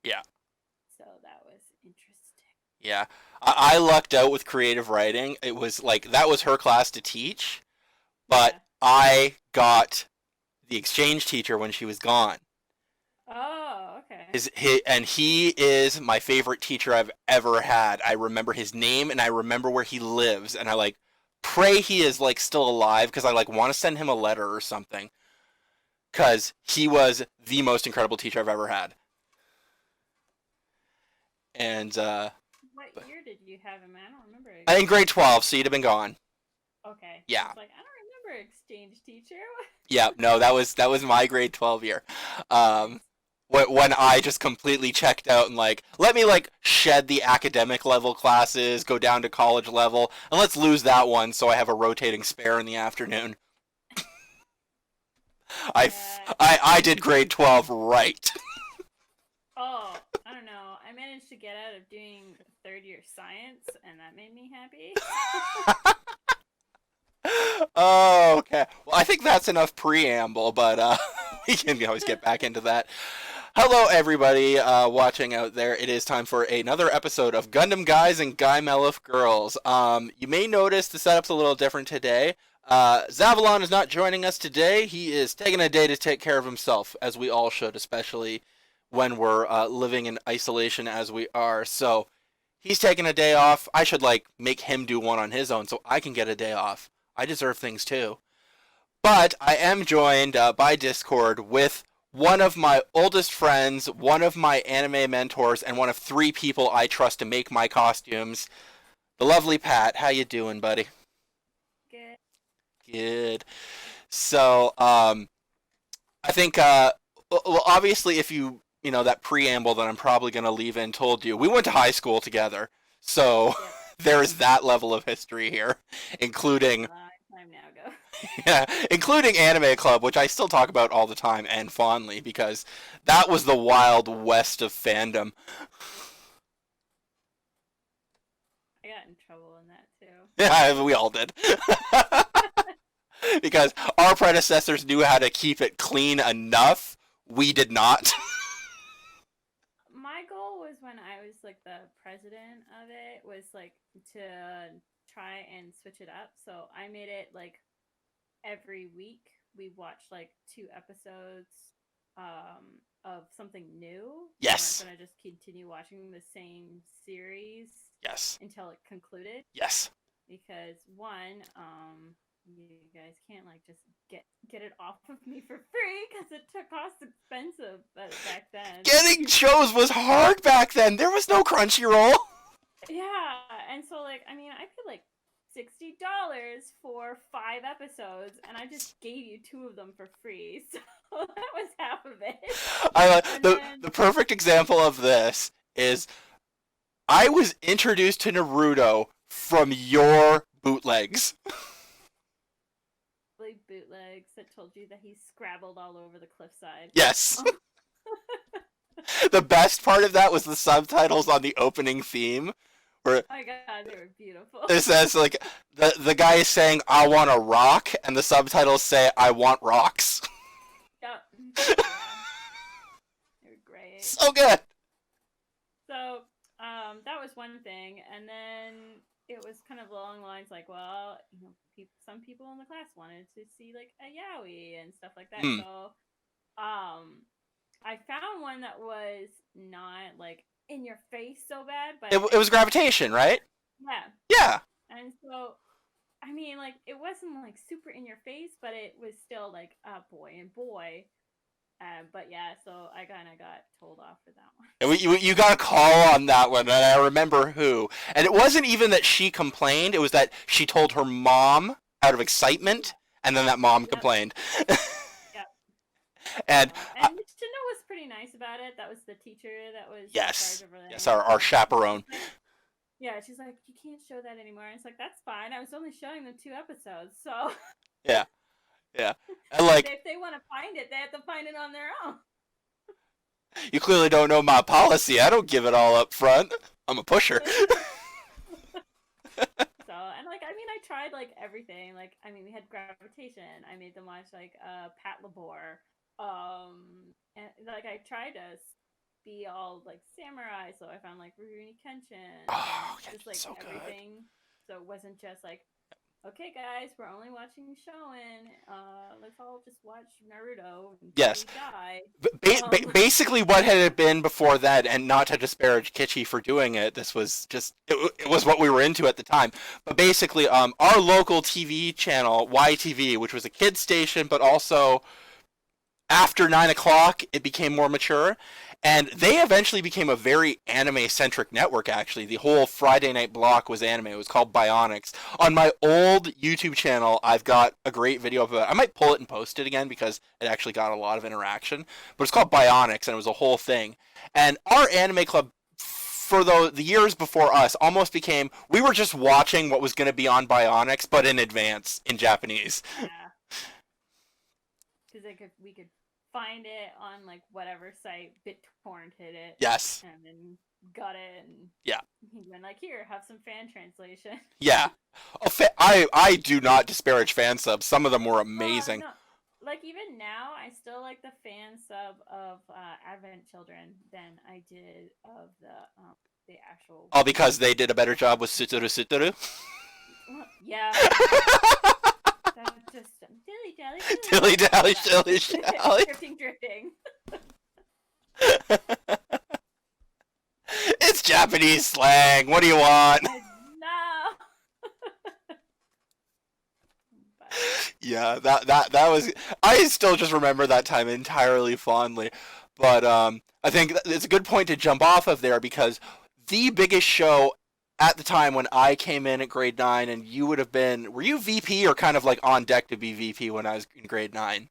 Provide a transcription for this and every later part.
Yeah. So that was interesting. Yeah. I lucked out with creative writing. It was like that was her class to teach, but Yeah. I got the exchange teacher when she was gone. Oh, okay. He is my favorite teacher I've ever had. I remember his name and I remember where he lives, and I like pray he is like still alive because I like want to send him a letter or something because he was the most incredible teacher I've ever had. And What year did you have him? I don't remember I in exchange grade teacher. 12, so he'd have been gone. Okay. I Yeah, was like, I don't remember exchange teacher. yeah. No, that was my grade 12 year. Nice. Um, when I just completely checked out and like let me like shed the academic level classes, go down to college level, and let's lose that one so I have a rotating spare in the afternoon. Yeah. I did grade 12 right. Oh, I don't know. I managed to get out of doing third year science, and that made me happy. Oh, okay. Well, I think that's enough preamble, but we can always get back into that. Hello, everybody watching out there. It is time for another episode of Gundam Guys and Guy Melef Girls. You may notice the setup's a little different today. Zavalon is not joining us today. He is taking a day to take care of himself, as we all should, especially when we're living in isolation as we are. So he's taking a day off. I should like make him do one on his own so I can get a day off. I deserve things too. But I am joined by Discord with one of my oldest friends, one of my anime mentors, and one of three people I trust to make my costumes. The lovely Pat. How you doing, buddy? Good. Good. So, I think, well, obviously, if you know that preamble that I'm probably going to leave in told you, we went to high school together. So Yep. there is that level of history here, That was a including long time now ago. yeah, including Anime Club, which I still talk about all the time and fondly because that was the wild west of fandom. I got in trouble in that too. Yeah, we all did. Because our predecessors knew how to keep it clean enough. We did not. My goal was when I was like the president of it was like to try and switch it up. So I made it like every week we watched like two episodes of something new. We weren't Yes. gonna just continue watching the same series Yes. until it concluded Yes. because one, you guys can't like just get it off of me for free because it took cost expensive back then. Getting shows was hard back then. There was no Crunchyroll. Yeah, and so like I mean I paid like $60 for 5 episodes, and I just gave you two of them for free, so that was half of it. I And then the perfect example of this is I was introduced to Naruto from your bootlegs. like bootlegs that told you that he scrabbled all over the cliffside. Yes. Oh The best part of that was the subtitles on the opening theme where my god, they were beautiful. it says like the guy is saying I want a rock and the subtitles say I want rocks. Yep. Yeah, they were great. So good. So that was one thing, and then it was kind of along the lines like, well, some people in the class wanted to see like a yaoi and stuff like that. Hmm. So I found one that was not like in your face so bad, but It it was gravitation, right? yeah. Yeah. And so I mean, like it wasn't like super in your face, but it was still like a boy and boy. But yeah, so I kind of got told off for that one. And you got a call on that one, and I remember who. And it wasn't even that she complained; it was that she told her mom out of excitement, Yeah. and then that mom Yep. complained. Yep. And And Shino was pretty nice about it. That was the teacher that was in charge yes, of everything. yes, our And chaperone. she's like, yeah, she's like, you can't show that anymore. And it's like, that's fine. I was only showing them 2 episodes. So Yeah, yeah. And like, if they want to find it, they have to find it on their own. you clearly don't know my policy. I don't give it all up front. I'm a pusher. So, and like, I mean, I tried like everything. Like, I mean, we had gravitation. I made them watch like Pat Labor. And like, I tried to. be all like samurai, so I found like Rurouni Kenshin Oh, and just Kenshin's like so good. everything. So it wasn't just like, okay, guys, we're only watching Shonen. Let's all just watch Naruto until Yes. we die. Basically, what had it been before that, and not to disparage Kitschy for doing it, this was just it was what we were into at the time. But basically, our local TV channel YTV, which was a kids station, but also after 9 o'clock, it became more mature, and they eventually became a very anime-centric network. Actually, the whole Friday night block was anime. It was called Bionics. On my old YouTube channel, I've got a great video of it. I might pull it and post it again because it actually got a lot of interaction. But it's called Bionics, and it was a whole thing. And our anime club, for the years before us, almost became, we were just watching what was going to be on Bionics, but in advance in Japanese. Yeah, because we could find it on like whatever site BitTorrent hit it, Yes. and then got it, and Yeah. he went like, here, have some fan translation. Yeah. Oh, I do not disparage fan subs. Some of them were amazing. No, like even now, I still like the fan sub of Advent Children than I did of the actual All because they did a better job with Suturu Suturu. yeah. That's just dilly dally Dilly dally, shilly shally. drifting. It's Japanese slang. What do you want? No. But, Yeah, that was. I still just remember that time entirely fondly. But I think it's a good point to jump off of there because the biggest show at the time when I came in at grade 9, and you would have been, were you VP or kind of like on deck to be VP when I was in grade 9?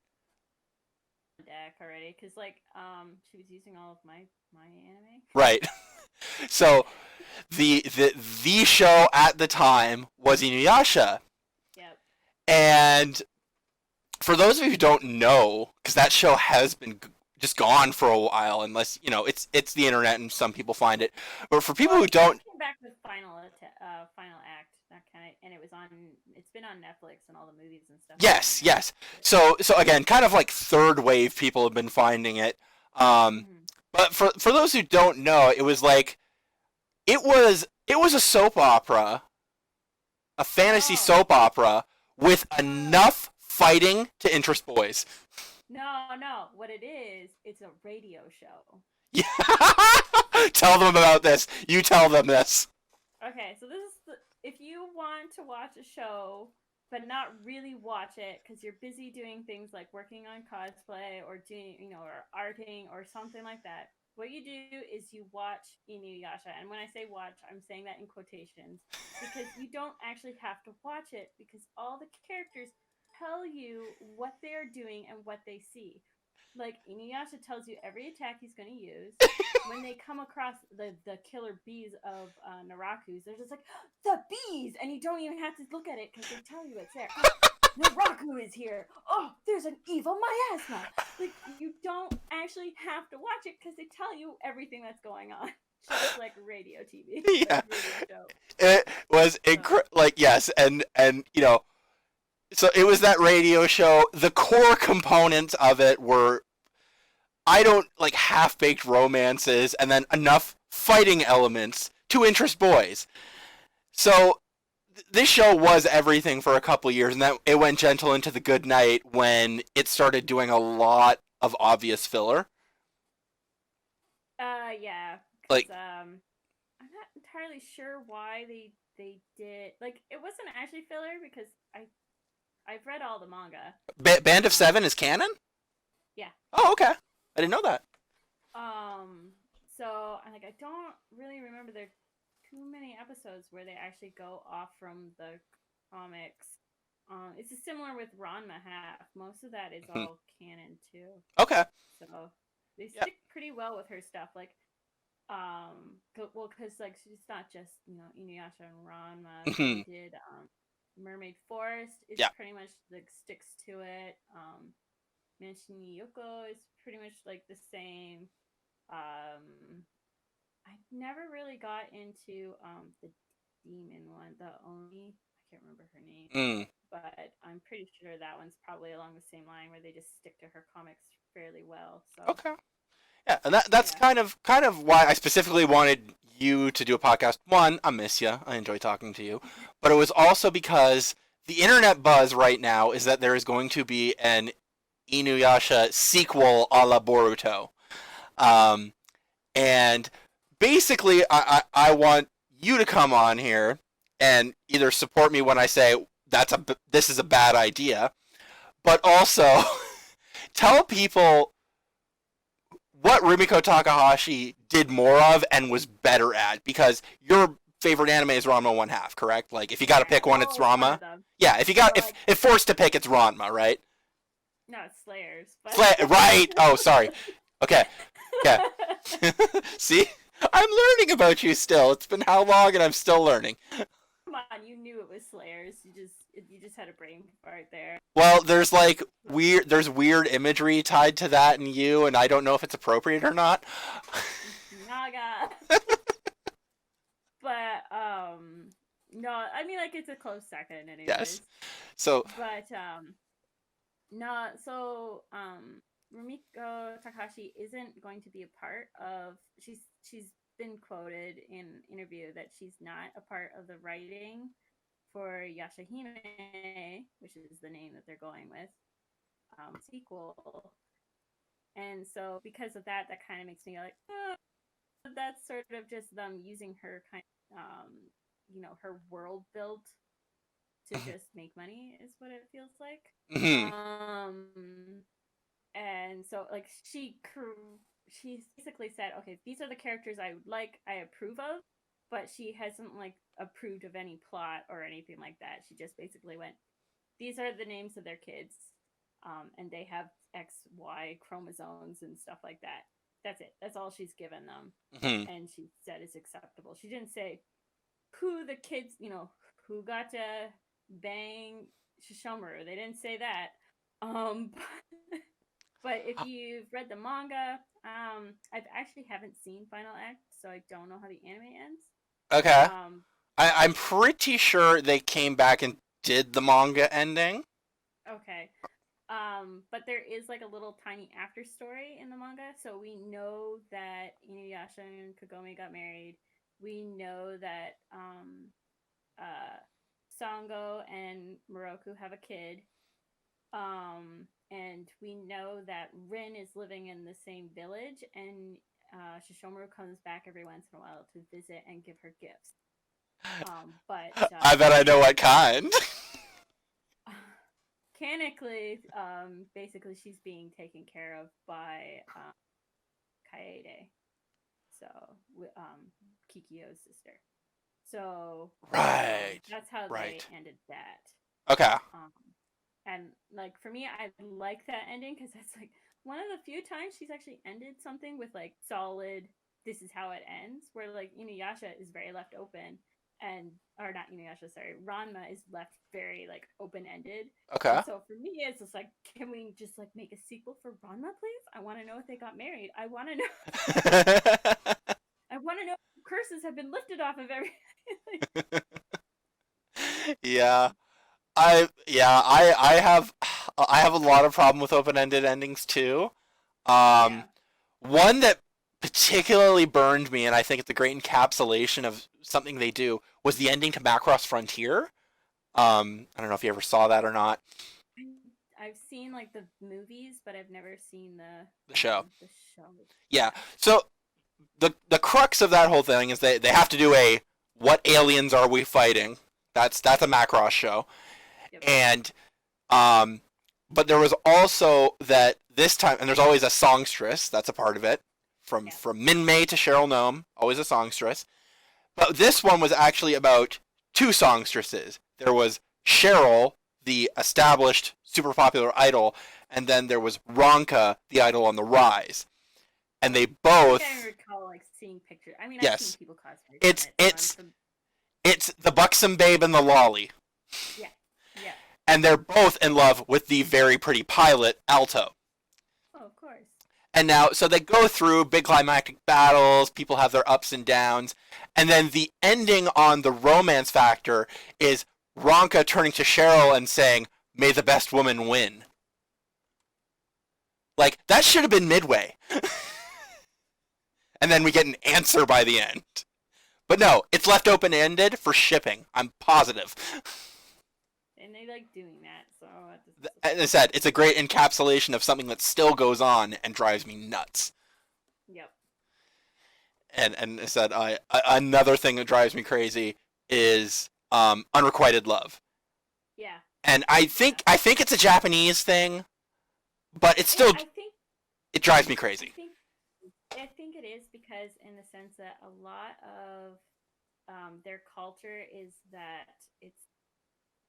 deck already because like she was using all of my anime. Right. So the show at the time was Inuyasha, Yep. and for those of you who don't know, because that show has been just gone for a while, unless it's the internet and some people find it. But for people Well, who don't, came back with final act, that kind of, and it was on. It's been on Netflix and all the movies and stuff have been yes, there. yes. So again, kind of like third wave people have been finding it. Mm-hmm. But for those who don't know, it was like it was a soap opera, a fantasy Oh, soap opera with no, enough fighting to interest boys. no. What it is, it's a radio show. Yeah. Tell them about this. You tell them this. Okay, so this is if you want to watch a show but not really watch it because you're busy doing things like working on cosplay or doing, or arting or something like that. What you do is you watch Inuyasha, and when I say watch, I'm saying that in quotations because you don't actually have to watch it because all the characters tell you what they're doing and what they see. Like Inuyasha tells you every attack he's going to use. When they come across the killer bees of Naraku's, they're just like the bees, and you don't even have to look at it because they tell you it's there. Oh, Naraku is here. Oh, there's an evil miasma. Like you don't actually have to watch it because they tell you everything that's going on. Just like radio TV, Yeah. like radio show. It was like yes, and so it was that radio show. The core components of it were I don't like half baked romances and then enough fighting elements to interest boys. So this show was everything for a couple years, and then it went gentle into the good night when it started doing a lot of obvious filler. Yeah, because Like, I'm not entirely sure why they did like it wasn't actually filler because I've read all the manga. Band of Um, Seven is canon? yeah. Oh, okay. I didn't know that. So I don't really remember there too many episodes where they actually go off from the comics. It's similar with Ranma half. Most of that is Hmm. all canon too. Okay. So they Yeah. stick pretty well with her stuff. Well, because like she's not just Inuyasha and Ranma. They Mhm. did Mermaid Forest is Yeah. pretty much like sticks to it. Manshini Yoko is pretty much like the same. I never really got into the demon one, the Oni. I can't remember her name, Mm. but I'm pretty sure that one's probably along the same line where they just stick to her comics fairly well. So Okay. Yeah, and that's Yeah. kind of why I specifically wanted you to do a podcast. One, I miss you. I enjoy talking to you, but it was also because the internet buzz right now is that there is going to be an Inuyasha sequel a la Boruto. Um, and basically, I want you to come on here and either support me when I say this is a bad idea, but also tell people what Rumiko Takahashi did more of and was better at, because your favorite anime is Ranma One Half, correct? Like, if you got to Yeah. pick one, it's Well, one Ranma. of them. Yeah, if you So got if forced to pick, it's Ranma, right? no, it's Slayers, but Right. Oh, sorry. Okay. Okay. See, I'm learning about you still. It's been how long, and I'm still learning. come on, you knew it was Slayers. You just had a brain fart there. Well, there's weird imagery tied to that in you, and I don't know if it's appropriate or not. Naga. But no, I mean like it's a close second anyways. Yes. So, But no, so Rumiko Takahashi isn't going to be a part of she's been quoted in interview that she's not a part of the writing for Yashahime, which is the name that they're going with, sequel. And so because of that, that kind of makes me like, oh, that's sort of just them using her kind of, her world built to just make money is what it feels like. mhm. And so like she basically said, okay, these are the characters I approve of, but she hasn't like approved of any plot or anything like that. She just basically went, these are the names of their kids, and they have XY chromosomes and stuff like that. That's it. That's all she's given them, Mhm. and she said is acceptable. She didn't say who the kids, who got to bang Shishomaru. They didn't say that. Um, but if you've read the manga, I've actually haven't seen Final Act, so I don't know how the anime ends. Okay. Um, I'm pretty sure they came back and did the manga ending. okay. But there is like a little tiny after story in the manga, so we know that Inuyasha and Kagome got married. We know that Sango and Moroku have a kid. And we know that Rin is living in the same village, and Shishomaru comes back every once in a while to visit and give her gifts. But I bet I know what kind. canonically, basically she's being taken care of by Kaede, so Kikyo's sister. So Right. that's how Right. they ended that. Okay. And like for me, I like that ending because that's like one of the few times she's actually ended something with like solid. This is how it ends. Where like Inuyasha is very left open, or not Inuyasha, sorry, Ranma is left very like open ended. Okay. And so for me, it's just like, can we just like make a sequel for Ranma, please? I want to know if they got married. I want to know. I want to know if curses have been lifted off of everything. Yeah. I have a lot of problem with open-ended endings too. Um Yeah. One that particularly burned me, and I think it's a great encapsulation of something they do, was the ending to Macross Frontier. I don't know if you ever saw that or not. I've seen like the movies, but I've never seen The show. the show. Yeah. So the crux of that whole thing is they have to do a what aliens are we fighting? That's a Macross show. Yep. And but there was also that this time, and there's always a songstress. That's a part of it. From Yeah. from Min May to Cheryl Nome, always a songstress. But this one was actually about two songstresses. There was Cheryl, the established super popular idol, and then there was Ronka, the idol on the rise. And they both. I think I recall like seeing pictures. I mean, I've Yes. seen people cosplay. It's from it, it's it's the buxom babe and the lolly. yeah, yeah. And they're both in love with the very pretty pilot, Alto. Oh, of course. And now, so they go through big climactic battles, people have their ups and downs, and then the ending on the romance factor is Ronka turning to Cheryl and saying, "May the best woman win." Like, that should have been midway. and then we get an answer by the end. But no, it's left open-ended for shipping. I'm positive. And they like doing that, so As I said, it's a great encapsulation of something that still goes on and drives me nuts. Yep. And I said, another thing that drives me crazy is unrequited love. Yeah. And I think it's a Japanese thing, but it's still it drives me crazy. I think it is because in the sense that a lot of their culture is that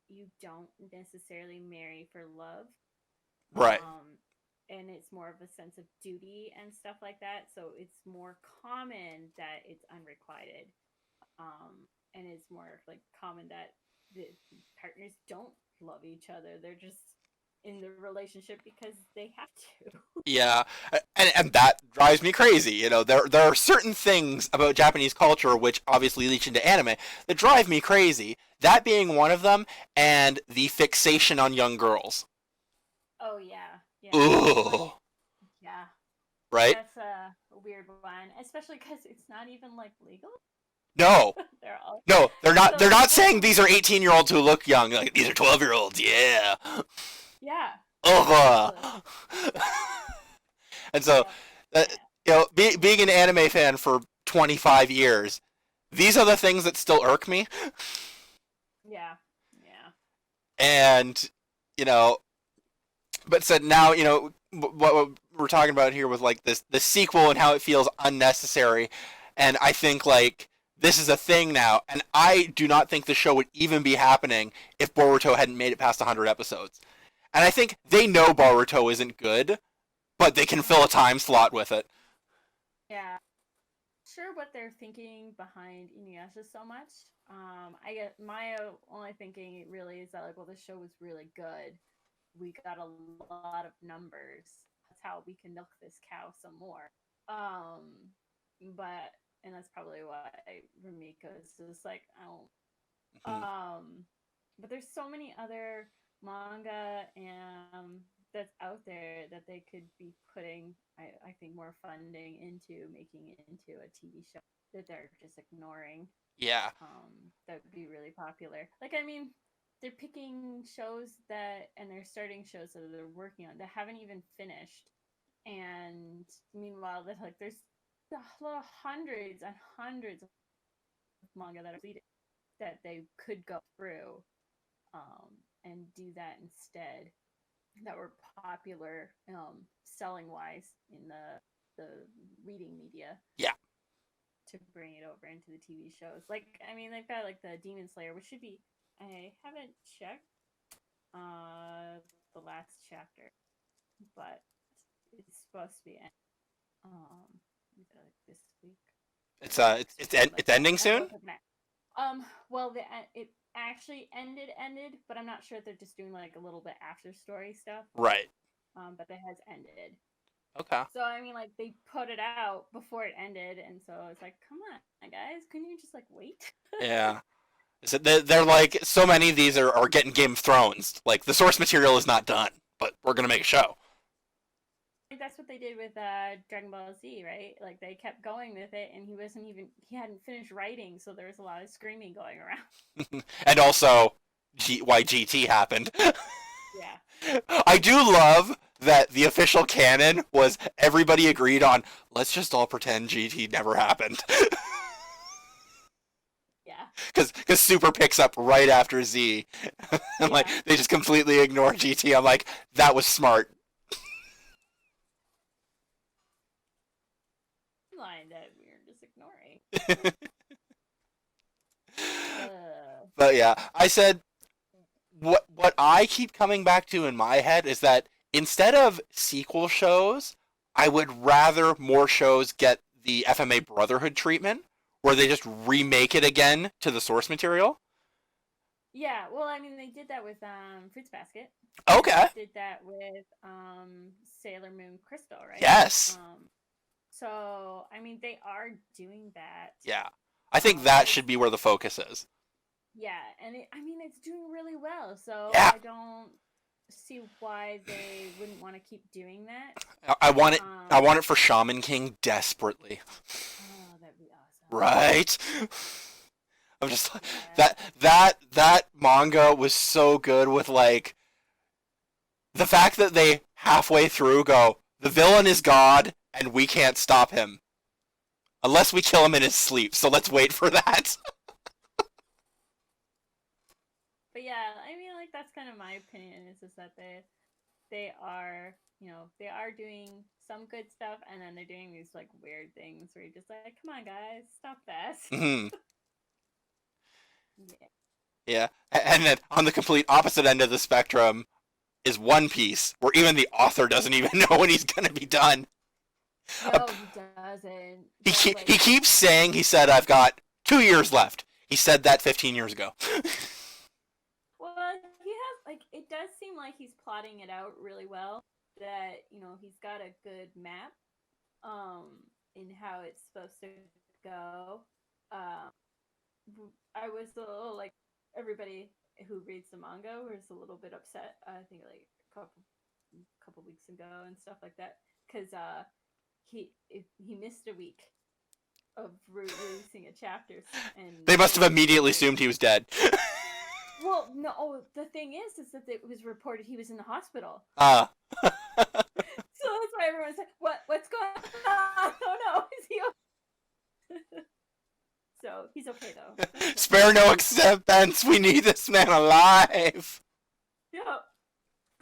you don't necessarily marry for love. Right. And it's more of a sense of duty and stuff like that. So it's more common that it's unrequited. And it's more like common that the partners don't love each other. They're just in the relationship because they have to. Yeah, and that drives me crazy. You know, there are certain things about Japanese culture which obviously leach into anime that drive me crazy. That being one of them, and the fixation on young girls. Oh yeah, yeah. Ugh. Yeah. Right? That's a weird one, especially because it's not even like legal. No. No, they're not. So They're not saying these are 18-year-olds who look young. Like these are 12-year-olds. Yeah. Yeah. Ugh. And so, Yeah. you know, being an anime fan for 25 years, these are the things that still irk me. Yeah. Yeah. And you know, but said now, you know, what we're talking about here with like the sequel and how it feels unnecessary, and I think like this is a thing now, and I do not think the show would even be happening if Boruto hadn't made it past 100 episodes. And I think they know Boruto isn't good, but they can fill a time slot with it. Yeah. Sure what they're thinking behind Inuyasha so much. I get my only thinking really is that like, well, the show was really good. We got a lot of numbers. That's how we can milk this cow some more. But and that's probably why Rumiko is just like, I don't. But there's so many other manga and that's out there that they could be putting, I think, more funding into making it into a TV show that they're just ignoring. Yeah. That would be really popular. Like, I mean, they're picking shows that, and they're starting shows that they're working on that haven't even finished. And meanwhile, that like there's hundreds and hundreds of manga that are completed that they could go through and do that instead, that were popular selling wise in the reading media. Yeah. To bring it over into the TV shows. Like, I mean, they've got like the Demon Slayer, which should be, I haven't checked the last chapter, but it's supposed to be this week. It's ending soon. Well, it actually ended, but I'm not sure if they're just doing like a little bit after story stuff. Right. But it has ended. Okay. So I mean, like they put it out before it ended, and so it's like, come on, guys, couldn't you just like wait? Yeah. So they're like, so many of these are getting Game of Thrones. Like the source material is not done, but we're gonna make a show. Like that's what they did with Dragon Ball Z, right? Like they kept going with it, and he hadn't finished writing, so there was a lot of screaming going around. And also, why GT happened. Yeah. I do love that the official canon was everybody agreed on, let's just all pretend GT never happened. Yeah. Because Super picks up right after Z. And like, they just completely ignore GT. I'm like, that was smart. Line that we're just ignoring. But yeah, I said, what I keep coming back to in my head is that instead of sequel shows, I would rather more shows get the FMA Brotherhood treatment, where they just remake it again to the source material. Yeah, well, I mean, they did that with Fruits Basket. Okay. They did that with Sailor Moon Crystal, right? Yes. So, I mean, they are doing that. Yeah. I think that should be where the focus is. Yeah, and I mean, it's doing really well, so yeah. I don't see why they wouldn't want to keep doing that. I want it. I Um, want it for Shaman King desperately. oh, that'd be awesome. Right? I'm just Yeah. that manga was so good with like the fact that they halfway through go, the villain is God and we can't stop him unless we kill him in his sleep. So let's wait for that. But yeah, I mean, like that's kind of my opinion. Is just that they are, they are doing some good stuff, and then they're doing these like weird things where you're just like, come on, guys, stop that. Mhm. Yeah. Yeah, and then on the complete opposite end of the spectrum is One Piece, where even the author doesn't even know when he's gonna be done. No, he doesn't. He keeps saying he said I've got 2 years left. He said that 15 years ago. Well, he has like it does seem like he's plotting it out really well. That he's got a good map, in how it's supposed to go. Um, I was a little like everybody who reads the manga was a little bit upset. I think like a couple weeks ago and stuff like that because he missed a week of releasing a chapter, and They must it have was immediately reported. assumed he was dead. Well, no. Oh, the thing is that it was reported he was in the hospital. Ah. So that's why everyone's like, What's going on? Oh no, is he okay?" So he's okay though. Spare no expense. We need this man alive. Yeah,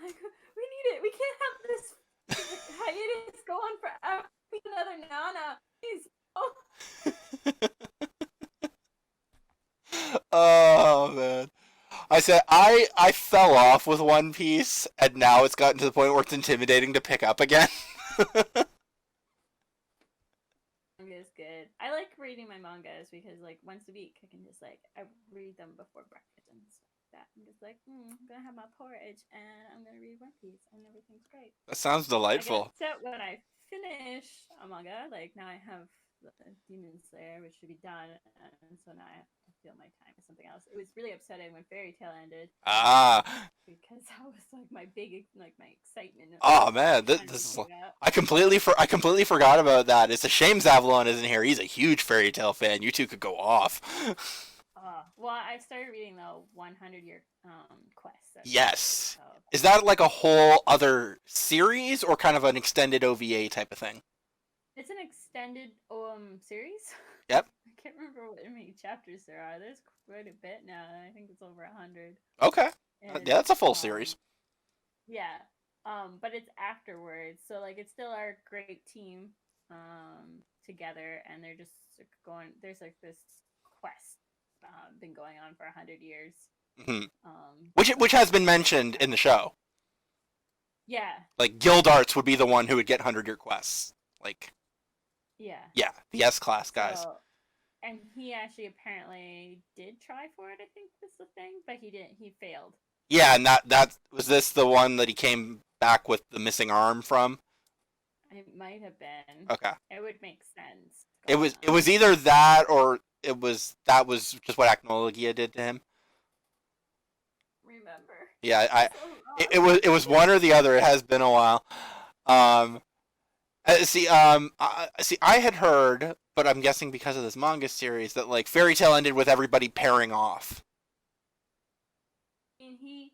like, we need it. We can't have this hiatus go on forever. We need another Nana. Please. Oh. Oh man. I said I fell off with One Piece, and now it's gotten to the point where it's intimidating to pick up again. Manga is good. I like reading my mangas because like once a week I can just like I read them before breakfast and stuff like that. I'm just like, I'm gonna have my porridge and I'm gonna read One Piece and everything's great. That sounds I get delightful. upset when I finish a manga. Like now I have the Demon Slayer, which should be done, and so now I have to fill my time with something else. It was really upsetting when Fairy Tail ended Ah. because that was like my big like my excitement of Oh man, finally this is. picking it up. I completely forgot about that. It's a shame Zavalon isn't here. He's a huge Fairy Tale fan. You two could go off. Well, I started reading the 100-year quest. Yes. So Is that like a whole other series or kind of an extended OVA type of thing? it's an extended series. Yep. I can't remember what many chapters there are. There's quite a bit now. I think it's over 100. Okay. Yeah, And that's a full series. yeah, but it's afterwards. So like it's still our great team together, and they're just going. There's like this quest been going on for 100 years. Hmm. So Which has been that's what mentioned in the show. yeah, Like Gildarts would be the one who would get 100-year quests. Like yeah. yeah, the S class guys. So and he actually apparently did try for it. I think was the thing, but he didn't. He failed. Yeah, and that was this the one that he came back with the missing arm from. It might have been. Okay. It would make sense going It was on. either that or that was just what Acnologia did to him. Remember? Yeah, I'm so it was one or the other. It has been a while. Um, see, I had heard, but I'm guessing because of this manga series that like Fairy Tail ended with everybody pairing off. And he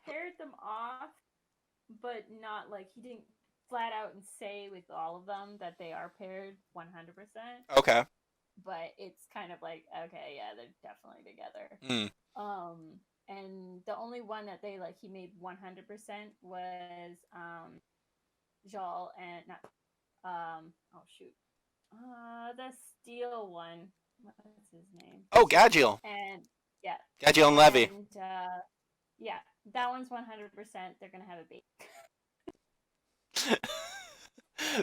paired them off, but not like he didn't flat out and say with all of them that they are paired 100%. Okay. But it's kind of like okay, yeah, they're definitely together. Mm. And the only one that they like he made 100% was Jal and not oh shoot the steel one. What's his name? Oh, Gadgiel. And yeah, Gadgiel and Levy. and yeah, that one's 100%. They're gonna have a baby.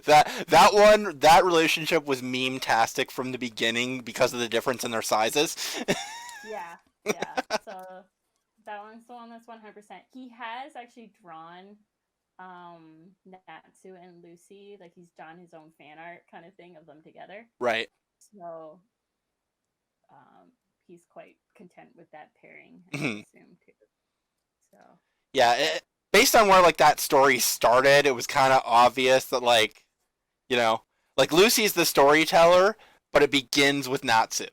That relationship was meme-tastic from the beginning because of the difference in their sizes. Yeah, yeah. So that one's the one that's 100%. He has actually drawn Natsu and Lucy, like he's drawn his own fan art kind of thing of them together. Right. So he's quite content with that pairing, I Mhm. assume too. So Yeah, based on where like that story started, it was kind of obvious that like, you know, like Lucy's the storyteller, but it begins with Natsu.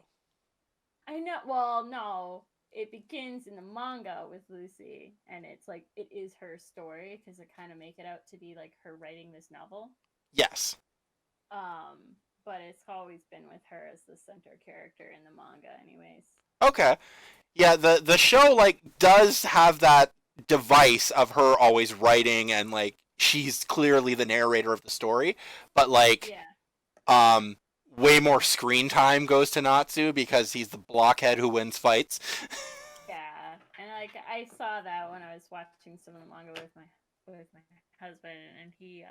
I know. Well, no, it begins in the manga with Lucy, and it's like it is her story because it kind of make it out to be like her writing this novel. Yes. Um, but it's always been with her as the center character in the manga, anyways. Okay. Yeah, the show like does have that device of her always writing and like she's clearly the narrator of the story, but like Yeah. um way more screen time goes to Natsu because he's the blockhead who wins fights. Yeah, and like I saw that when I was watching some of the manga with my husband, and he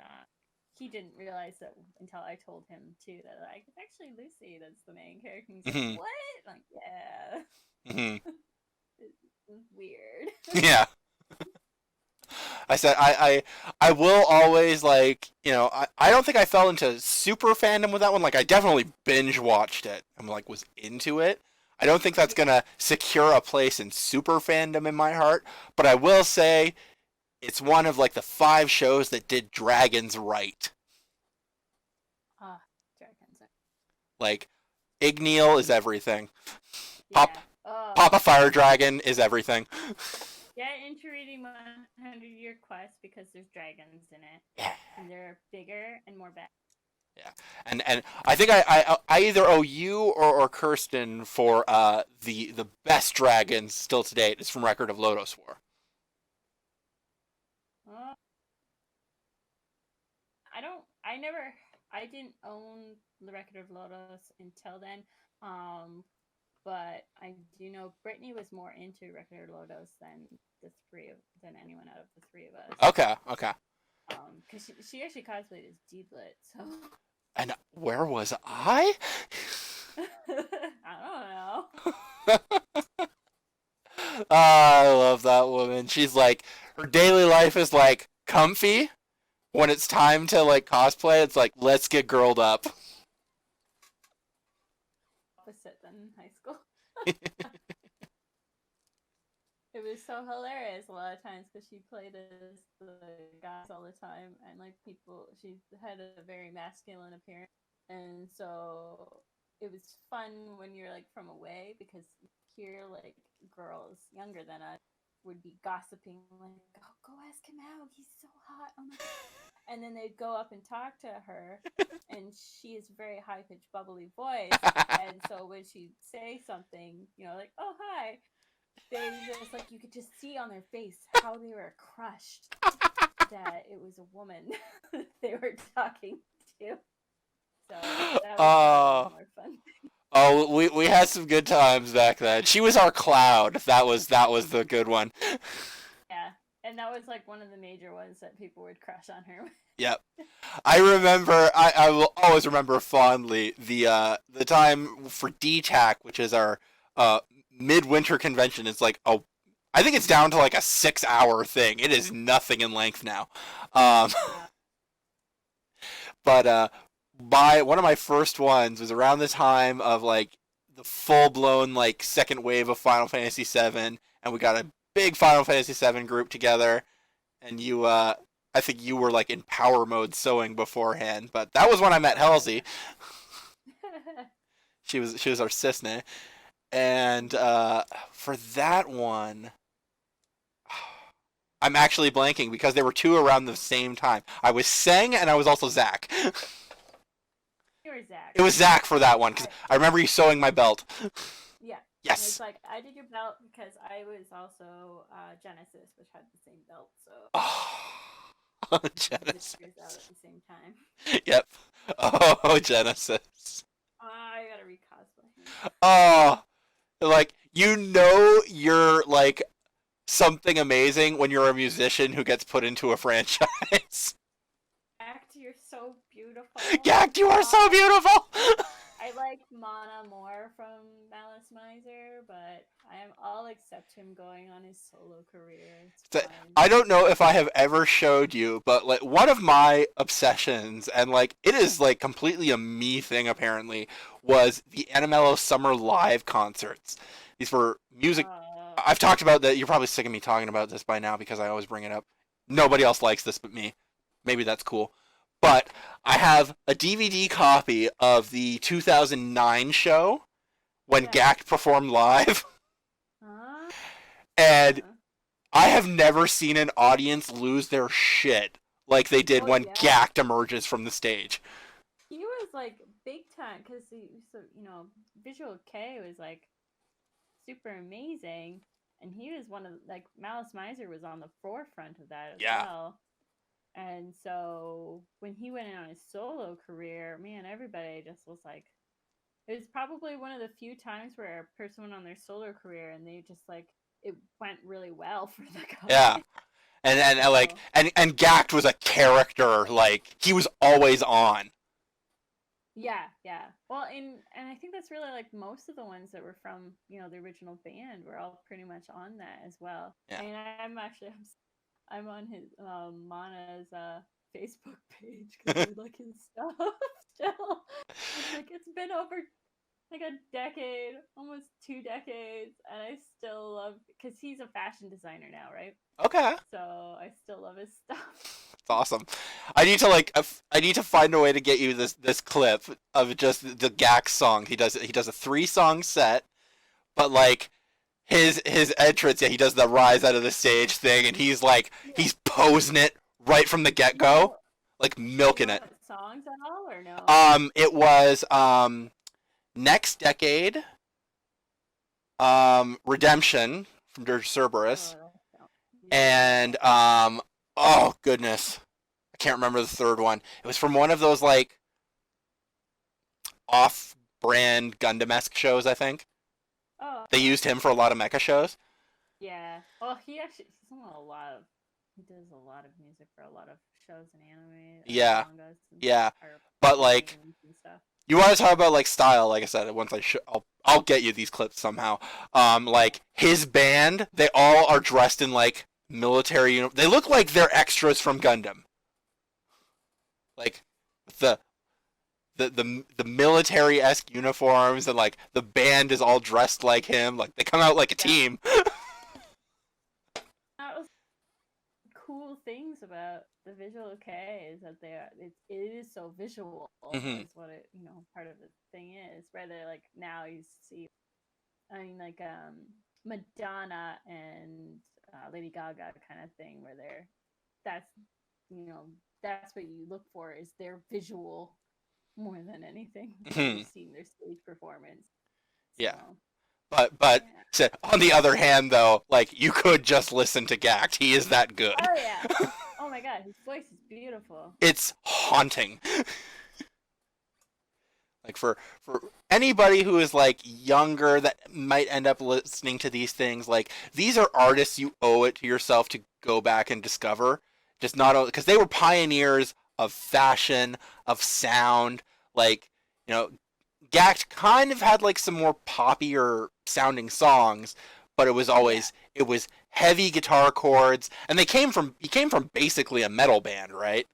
didn't realize that until I told him too that like it's actually Lucy that's the main character. And he's like, Mhm. "What?" Like, yeah, Mhm. it's weird. Yeah. I said I will always like, you know, I don't think I fell into super fandom with that one. Like I definitely binge watched it. I'm like was into it. I don't think that's Yeah. gonna secure a place in super fandom in my heart, but I will say it's one of like the 5 shows that did dragons right. Ah, dragons. Like Igneal is everything. Pop Yeah. Oh, Papa Fire Dragon is everything. get into reading 100-Year Quest because there's dragons in it, Yeah. and they're bigger and more bad. Yeah, and I think I either owe you or Kirsten for the best dragons still to date. It's from Record of Lodoss War. Oh, I don't. I never. I didn't own the Record of Lotus until then. But I do know Brittany was more into Record of Lotus than anyone out of the three of us. Okay, okay. Because she actually cosplayed as Deedlit, so And where was I? I don't know. I love that woman. She's like her daily life is like comfy. When it's time to like cosplay, it's like let's get girled up. Opposite than in high school. It was so hilarious a lot of times because she played as the guys all the time, and like she had a very masculine appearance, and so it was fun when you're like from away because here like girls younger than us would be gossiping like, "Oh, go ask him out, he's so hot." Oh my god. And then they'd go up and talk to her, and she has a very high pitched, bubbly voice, and so when she'd say something, like, "Oh hi," they just like you could just see on their face how they were crushed that it was a woman they were talking to. So that was Oh, more fun. oh, we had some good times back then. She was our cloud. That was the good one. Yeah, and that was like one of the major ones that people would crush on her. Yep. I remember. I will always remember fondly the time for DTAC, which is our midwinter convention. It's like I think it's down to like a 6 hour thing. It is nothing in length now. Um, Yeah. but by one of my first ones was around the time of like the full blown like second wave of Final Fantasy VII, and we got a big Final Fantasy VII group together, and you I think you were like in power mode sewing beforehand, but that was when I met Halsey. She was our Cisne, and for that one, I'm actually blanking because there were two around the same time. I was Seng and I was also Zach. You were Zach. It was Zach for that one because I remember you sewing my belt. Yeah. And it's Yes. like I did your belt because I was also Genesis, which had the same belt, so Oh, we did Genesis. yours out at the same time. Yep. Oh, Genesis. I gotta recosplay him. Oh, like you're like something amazing when you're a musician who gets put into a franchise. Act, you're so beautiful. Gak, you are so beautiful. I like Mana more from Malice Miser, but I'll accept him going on his solo career. It's fine. I don't know if I have ever showed you, but like one of my obsessions, and like it is like completely a me thing apparently, was the Animello Summer Live concerts. These were music I've talked about that. You're probably sick of me talking about this by now because I always bring it up. Nobody else likes this but me. Maybe that's cool. But I have a DVD copy of the 2009 show when yeah. Gak performed live, Huh? and I have never seen an audience lose their shit like they did Oh when yeah. Gak emerges from the stage. He was like big time because so Visual K was like super amazing, and he was one of like Malice Miser was on the forefront of that as Yeah. well. And so when he went on his solo career, man, everybody just was like, it was probably one of the few times where a person went on their solo career and they just like it went really well for the Yeah. guy. And like So and Gact was a character, like he was always on. yeah, yeah. Well, and I think that's really like most of the ones that were from the original band were all pretty much on that as well. Yeah. And I'm on his Mana's Facebook page because I like his stuff still. I'm like it's been over like a decade, almost 2 decades, and I still love because he's a fashion designer now, right? Okay. So I still love his stuff. It's awesome. I need to find a way to get you this clip of just the Gax song. He does a 3 song set, but like his entrance, yeah, he does the rise out of the stage thing, and Yeah. he's posing it right from the get Do you go, know like do you milking know it. what songs at all or no? It was next decade, Redemption from Dirge Cerberus, Oh, no. Yeah. and oh goodness, I can't remember the third one. It was from one of those like off-brand Gundam-esque shows, I think. Oh, They okay. used him for a lot of mecha shows. Yeah. Well, he's on a lot of he does a lot of music for a lot of shows and anime Yeah, mangas and yeah, or but like games and stuff. you want to talk about like style, like I said, once I'll get you these clips somehow. Yeah. Like his band, they all are dressed in like military. They look like they're extras from Gundam. Like the the military esque uniforms, and like the band is all dressed like him. Like they come out like a Yeah. team. That was cool things about the visual K is that it is so visual Hmm. is what it part of the thing is. Rather like now you see I mean like Madonna and Lady Gaga kind of thing where that's you know that's what you look for is their visual more than anything when you're Hmm. seeing their stage performance. So Yeah, but yeah. so, on the other hand, though, like you could just listen to Gact. He is that good. Oh yeah. Oh my god, his voice is beautiful. It's haunting. Like for anybody who is like younger that might end up listening to these things, like these are artists you owe it to yourself to go back and discover. Just not because they were pioneers of fashion, of sound. Like you know, Gact kind of had like some more poppier sounding songs, but Yeah. it was heavy guitar chords, and he came from basically a metal band, right?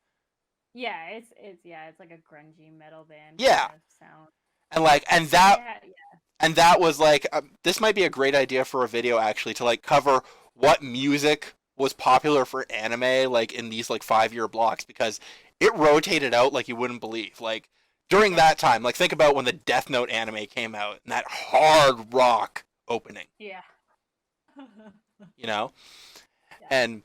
Yeah, it's like a grungy metal band Yeah, kind of sound. and like Yeah, yeah. and that was like this might be a great idea for a video actually to like cover what music was popular for anime like in these like 5 year blocks because it rotated out like you wouldn't believe. Like during Yeah. that time, like think about when the Death Note anime came out and that hard rock opening, Yeah. you know? Yeah. And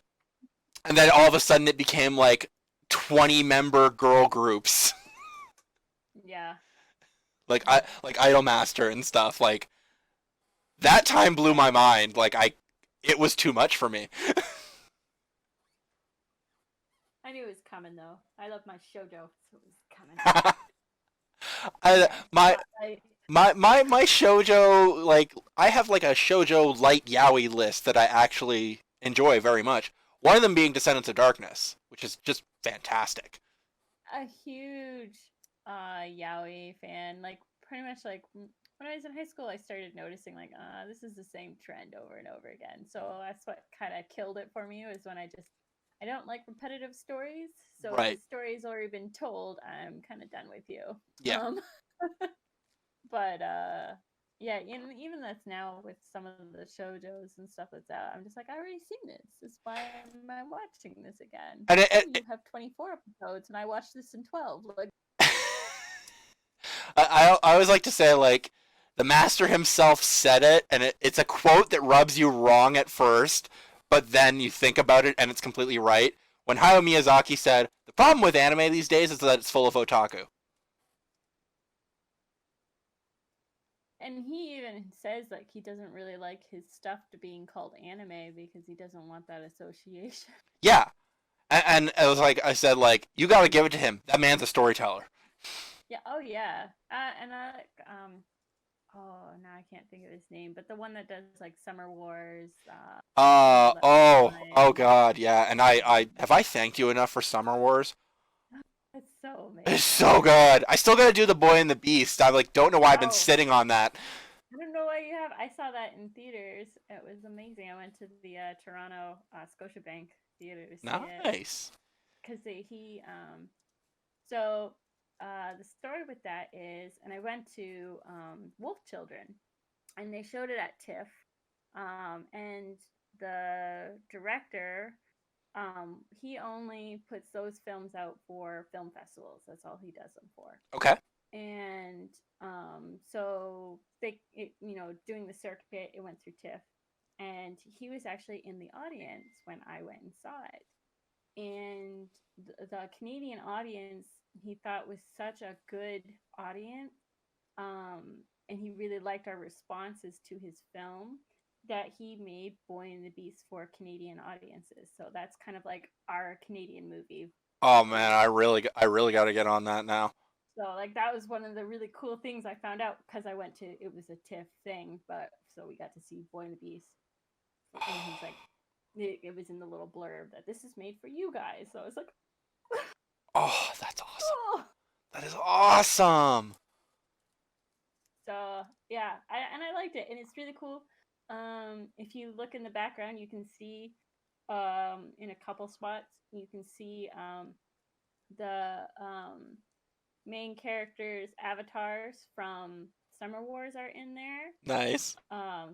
then all of a sudden it became like 20 member girl groups Yeah. like I like Idolmaster and stuff. Like that time blew Yeah. my mind. Like it was too much for me. I knew it was coming though. I love my shoujo, so it was coming. I Yeah. my I my shojo, like I have like a shojo light yaoi list that I actually enjoy very much. One of them being Descendants of Darkness, which is just fantastic. a huge yaoi fan. Like pretty much like when I was in high school, I started noticing like this is the same trend over and over again. So that's what kind of killed it for me was when I don't like repetitive stories. So if the Right. story's already been told, I'm kind of done with you. Yeah. Um, but Yeah, even that's now with some of the shoujos and stuff that's out. I'm just like, I already seen this. That's why am I watching this again? And Oh, you have 24 episodes, and I watched this in 12. Like, I always like to say, like, the master himself said it, and it's a quote that rubs you wrong at first, but then you think about it and it's completely right. When Hayao Miyazaki said, the problem with anime these days is that it's full of otaku. and he even says like he doesn't really like his stuff to being called anime because he doesn't want that association. Yeah. And it was like, I said, like, you gotta give it to him. That man's a storyteller. Yeah. Oh yeah. And I like oh now I can't think of his name, but the one that does like Summer Wars. That Oh one. God, yeah. And I have I thanked you enough for Summer Wars? It's so It's amazing. so good. I still gotta do the Boy and the Beast. I like don't know why I've been Oh, sitting on that. I don't know why you have. I saw that in theaters. It was amazing. I went to the Toronto Scotiabank theater to see it Nice. because so the story with that is, and I went to Wolf Children, and they showed it at TIFF, and the director, he only puts those films out for film festivals. That's all he does them for. Okay. And so doing the circuit, it went through TIFF, and he was actually in the audience when I went and saw it. And the Canadian audience, he thought was such a good audience, and he really liked our responses to his film that he made Boy and the Beast for Canadian audiences. So that's kind of like our Canadian movie Oh would man, be. I really got to get on that now. So like that was one of the really cool things I found out because I went to it was a TIFF thing, but so we got to see Boy and the Beast, and he's like, it was in the little blurb that this is made for you guys. So I was like, Oh, that's awesome. oh. That is awesome. So yeah, I liked it, and it's really cool. If you look in the background, you can see in a couple spots you can see the main characters' avatars from Summer Wars are in there, Nice.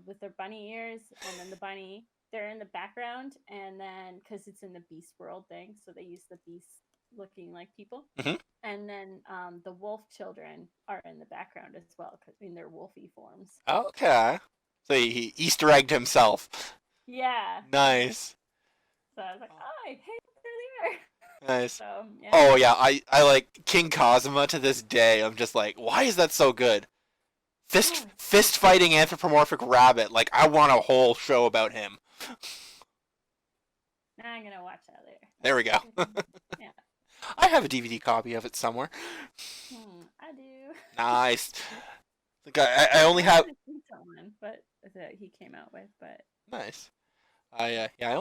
with their bunny ears, and then the bunny they're in the background, and then because it's in the beast world thing, so they use the beast looking like people, Hmm. and then the wolf children are in the background as well in their wolfy forms. Okay. So he Easter egged himself. Yeah, Nice. so I was like, oh, hey, they're there. Nice. So yeah. Oh yeah, I like King Kazuma to this day. I'm just like, why is that so good? Oh, Fist fighting anthropomorphic rabbit. Like I want a whole show about him. now I'm gonna watch that later. There we go. Yeah. I have a DVD copy of it somewhere. I do. Nice. Like I only I have have a recent one, but that he came out with, but nice. Yeah, I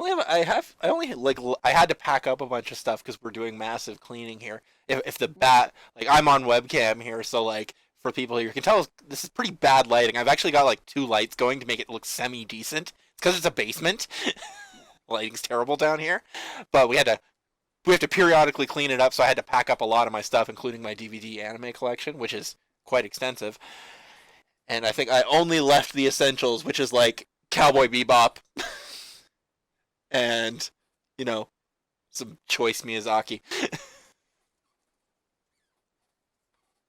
only like I had to pack up a bunch of stuff because we're doing massive cleaning here. If the bat like I'm on webcam here, so like for people here, you can tell this is pretty bad lighting. I've actually got like two lights going to make it look semi decent. It's because it's a basement. yeah. Lighting's terrible down here, but we have to periodically clean it up. So I had to pack up a lot of my stuff, including my DVD anime collection, which is quite extensive. And I think I only left the essentials, which is like Cowboy Bebop and you know some choice Miyazaki.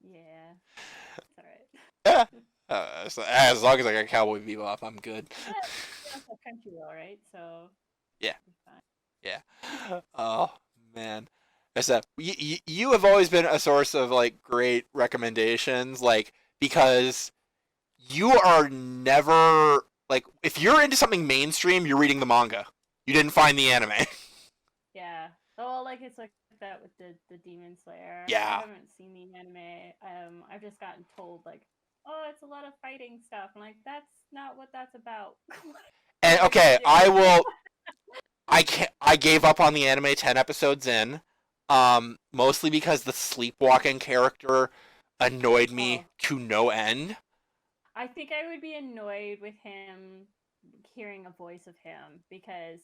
Yeah, it's all right. Yeah, so as long as I got Cowboy Bebop, I'm good. Yeah, it's a Crunchyroll, right? So Yeah, you're fine. yeah. Oh man, I said you have always been a source of like great recommendations, like because you are never like if you're into something mainstream, you're reading the manga. You didn't find the anime. Yeah. Oh, like it's like that with the Demon Slayer. I Yeah. haven't seen the anime. I've just gotten told like, oh, it's a lot of fighting stuff. I'm like, that's not what that's about. And What are you okay, I doing? will. I can't. I gave up on the anime 10 episodes in, mostly because the sleepwalking character annoyed Oh, me to no end. I think I would be annoyed with him hearing a voice of him because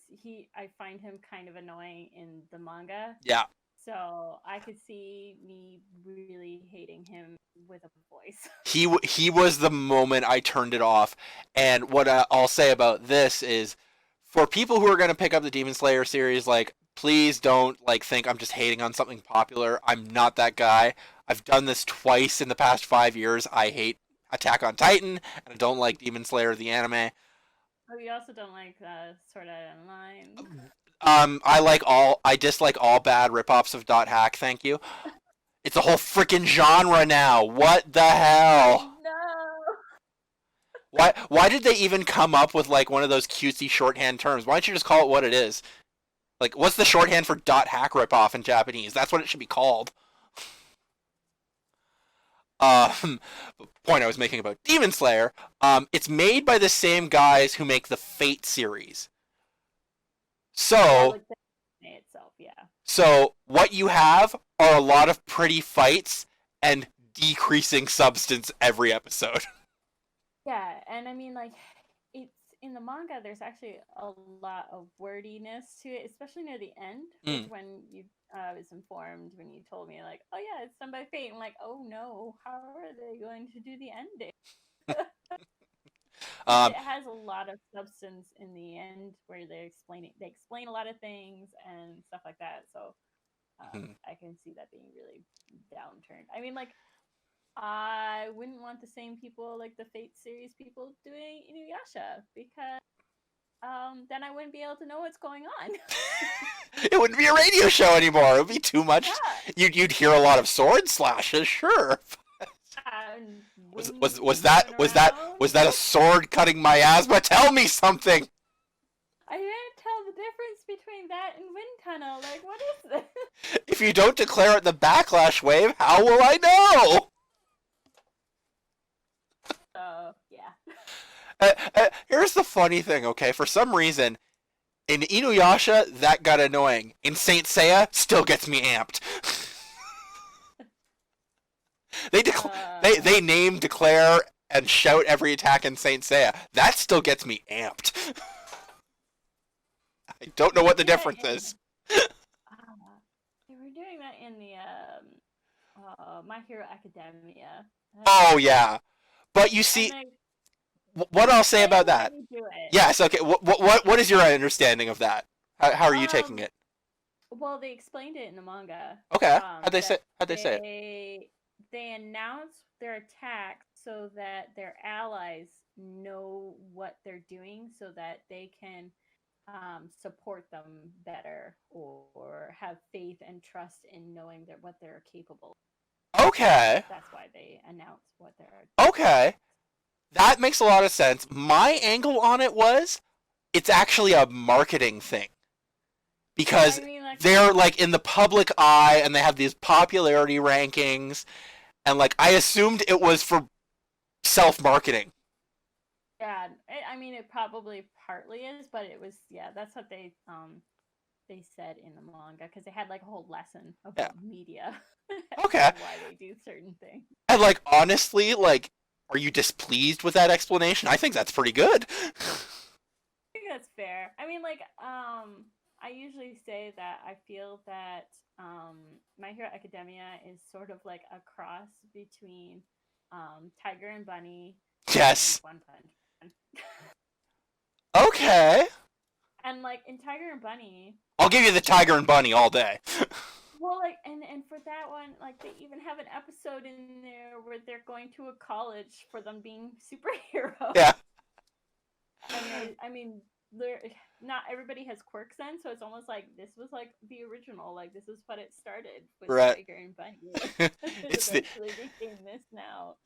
I find him kind of annoying in the manga. Yeah. So I could see me really hating him with a voice. He was the moment I turned it off. And what I'll say about this is, for people who are going to pick up the Demon Slayer series, like, please don't like think I'm just hating on something popular. I'm not that guy. I've done this twice in the past 5 years. I hate Attack on Titan, and I don't like Demon Slayer the anime. Oh, you also don't like Sword Art Online. I dislike all bad ripoffs of Dot Hack. Thank you. It's a whole freaking genre now. What the I hell? know. Why did they even come up with like one of those cutesy shorthand terms? Why don't you just call it what it is? Like, what's the shorthand for dot hack ripoff in Japanese? That's what it should be called. The point I was making about Demon Slayer, it's made by the same guys who make the Fate series. Yeah, So, like the anime itself. Yeah. so what you have are a lot of pretty fights and decreasing substance every episode. Yeah, and I mean, like, it's in the manga. There's actually a lot of wordiness to it, especially near the end, which Mm. when you was informed when you told me, like, oh yeah, it's done by Fate. I'm like, oh no, how are they going to do the ending? Because Um, it has a lot of substance in the end where they explain a lot of things and stuff like that. So I can see that being really downturned. I mean, like, I wouldn't want the same people like the Fate series people doing Inuyasha because then I wouldn't be able to know what's going on. it wouldn't be a radio show anymore. It would be too much. Yeah, You'd hear a lot of sword slashes, sure. and Was wind was was that blowing was that around. was that a sword cutting miasma? Tell me something. I can't tell the difference between that and wind tunnel. Like, what is this? If you don't declare it the backlash wave, how will I know? So yeah, Here's the funny thing, okay? For some reason, in Inuyasha, that got annoying. In Saint Seiya, still gets me amped. They uh, name, declare, and shout every attack in Saint Seiya. That still gets me amped. I don't they know what the do that difference in is. they were doing that in the My Hero Academia. Oh yeah, but you And see, like what I'll say they about let that. me do it. Yes, okay. What is your understanding of that? How are you taking Um, it? well, they explained it in the manga. Okay. That How'd they say it? they announce their attack so that their allies know what they're doing, so that they can support them better or have faith and trust in knowing that what they're capable of. Okay. That's why they announce what they're Okay. That makes a lot of sense. My angle on it was it's actually a marketing thing because I mean, like, they're like in the public eye and they have these popularity rankings and like I assumed it was for self-marketing. yeah, I mean, it probably partly is, but it was, yeah, that's what they said in the manga because they had like a whole lesson Yeah. about media Okay. and why they do certain things. And like honestly, like are you displeased with that explanation? I think that's pretty good. I think that's fair. I mean, like, I usually say that I feel that My Hero Academia is sort of like a cross between Tiger and Bunny and Yes. One Punch Man. Okay. And like in Tiger and Bunny, I'll give you the tiger and bunny all day. well, like, and for that one, like, they even have an episode in there where they're going to a college for them being superheroes. Yeah. And I mean, they're not everybody has quirks then, so it's almost like this was like the original. Like, this is what it started with Right. Tiger and Bunny. It It's the eventually became this now.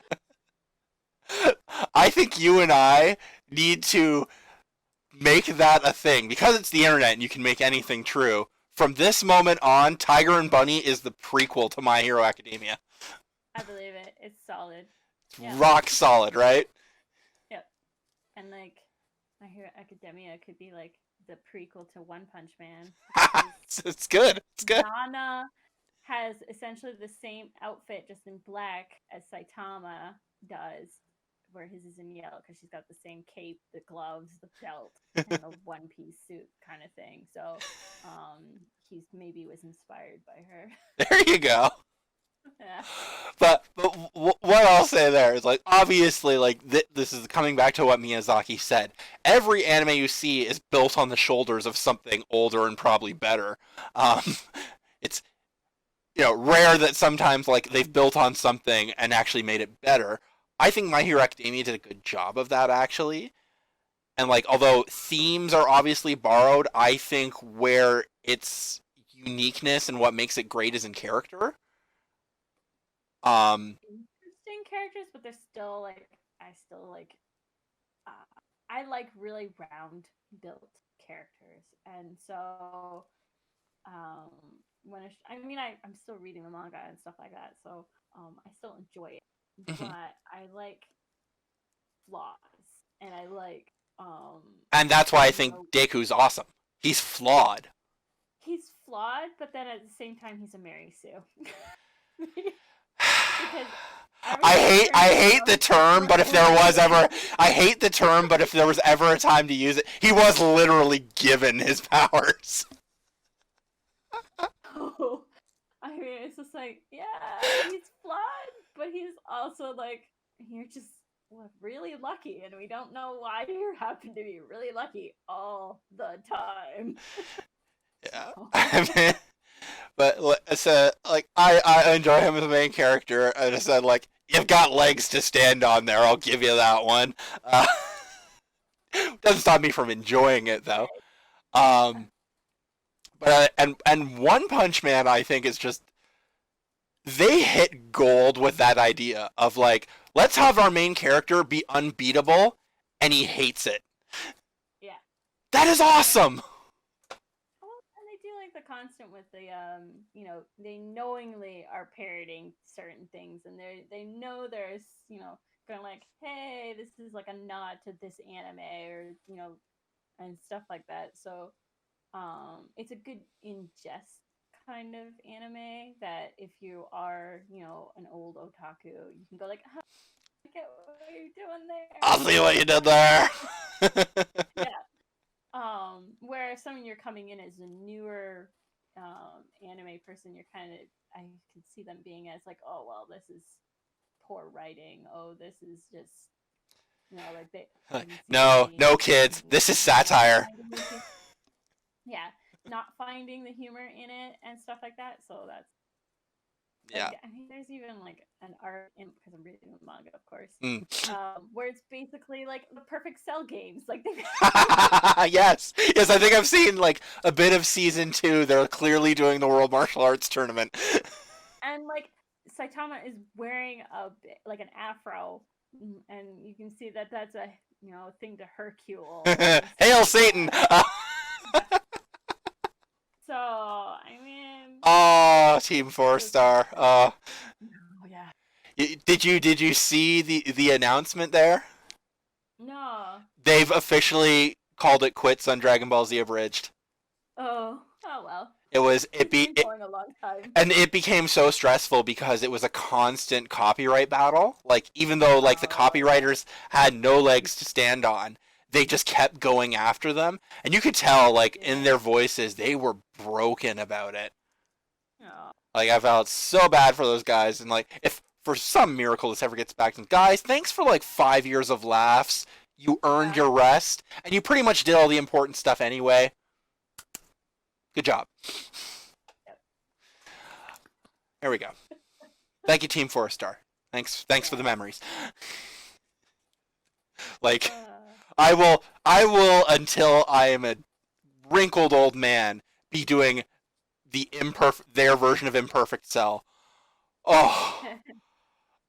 I think you and I need to make that a thing because it's the internet and you can make anything true. From this moment on, Tiger and Bunny is the prequel to My Hero Academia. I believe it. It's solid. Yeah. Rock solid, right? Yep. And like, My Hero Academia could be like the prequel to One Punch Man. It's good. It's good. Nana has essentially the same outfit, just in black, as Saitama does, where his is in yellow because she's got the same cape, the gloves, the belt, and the one piece suit kind of thing. So he's maybe was inspired by her. There you go. Yeah. But what I'll say there is, like, obviously, like, this is coming back to what Miyazaki said. Every anime you see is built on the shoulders of something older and probably better. Um, it's, rare that sometimes, like, they've built on something and actually made it better. I think My Hero Academia did a good job of that, actually. And, like, although themes are obviously borrowed, I think where its uniqueness and what makes it great is in character. Interesting characters, but they're still like I still like I like really round built characters, and so um when I'm still reading the manga and stuff like that, so I still enjoy it, Mhm. but I like flaws, and I like And that's why I you think know Deku's awesome. He's flawed. he's flawed, but then at the same time he's a Mary Sue. Because every time he I turns hate the around, term, we're but if there was only ever I hate the term, but if there was ever a time to use it, he was literally given his powers. oh, I mean, it's just like, yeah, he's flawed, but he's also like, you're just really lucky, and we don't know why you happen to be really lucky all the time. Yeah. So, I mean, but it's like I enjoy him as a main character. I just said, like, you've got legs to stand on there. I'll give you that one. Uh, doesn't stop me from enjoying it though. right. Um, but and One Punch Man, I think, is just they hit gold with that idea of, like, let's have our main character be unbeatable, and he hates it. Yeah. That is And awesome. well, and they do like the constant with the they knowingly are parroting certain things, and they know there's going like, hey, this is like a nod to this anime, or and stuff like that. So it's a good ingest kind of anime that if you are an old otaku, you can go like, oh, I get what you're doing there. I'll see what you did there. Yeah. Where some you're coming in as a newer anime person, you're kind of I can see them being as like, oh well, this is poor writing. Oh, this is just like they I can see them No, being no, kids. This is satire. yeah, not finding the humor in it and stuff like that. So that's like Yeah. I mean, there's even like an art in because I'm reading the manga, of course, Mm. where it's basically like the perfect cell games. Like they Yes, yes. I think I've seen, like, a bit of season 2. They're clearly doing the World Martial Arts Tournament. and like Saitama is wearing like an afro, and you can see that that's a thing to Hercule and stuff Hail like Satan! that. Yeah. So I mean, Oh, Team Four it's just Star. oh yeah, Did you see the announcement there? no, They've officially called it quits on Dragon Ball Z Abridged. oh well, It was it it's be been it, going a long time. and it became so stressful because it was a constant copyright battle. Like, even though, like, the Oh yeah, copywriters had no legs to stand on, they just kept going after them, and you could tell, like, in yeah. their voices they were broken about it. Oh, Like, I felt so bad for those guys, and, like, if for some miracle this ever gets back to them, guys, thanks for, like, 5 years of laughs. You earned yeah. your rest, and you pretty much did all the important stuff anyway. Good job. Yep. There we go. Thank you, Team 4 Star. Thanks for the Yeah. memories. Like, Uh, I will until I am a wrinkled old man be doing their version of Imperfect Cell. Oh,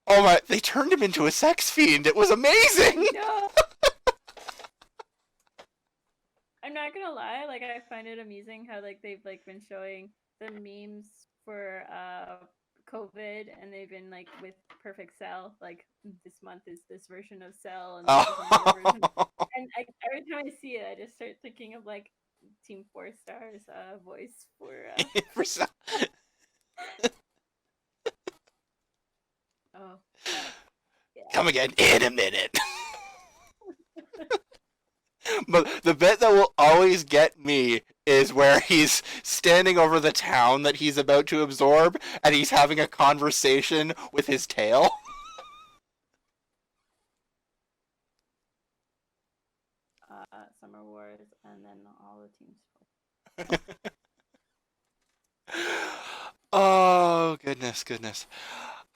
oh my! They turned him into a sex fiend. It was I amazing. know. I'm not gonna lie, like I find it amusing how like they've like been showing the memes for COVID, and they've been like with Perfect Cell, like this month is this version of Cell and this is another version. Oh. And every time I see it, I just start thinking of like Team Four Stars voice for For some- oh that, yeah. come again in a minute. But the bit that will always get me is where he's standing over the town that he's about to absorb, and he's having a conversation with his tail. Summer Wars, and then all the teams. Oh, goodness.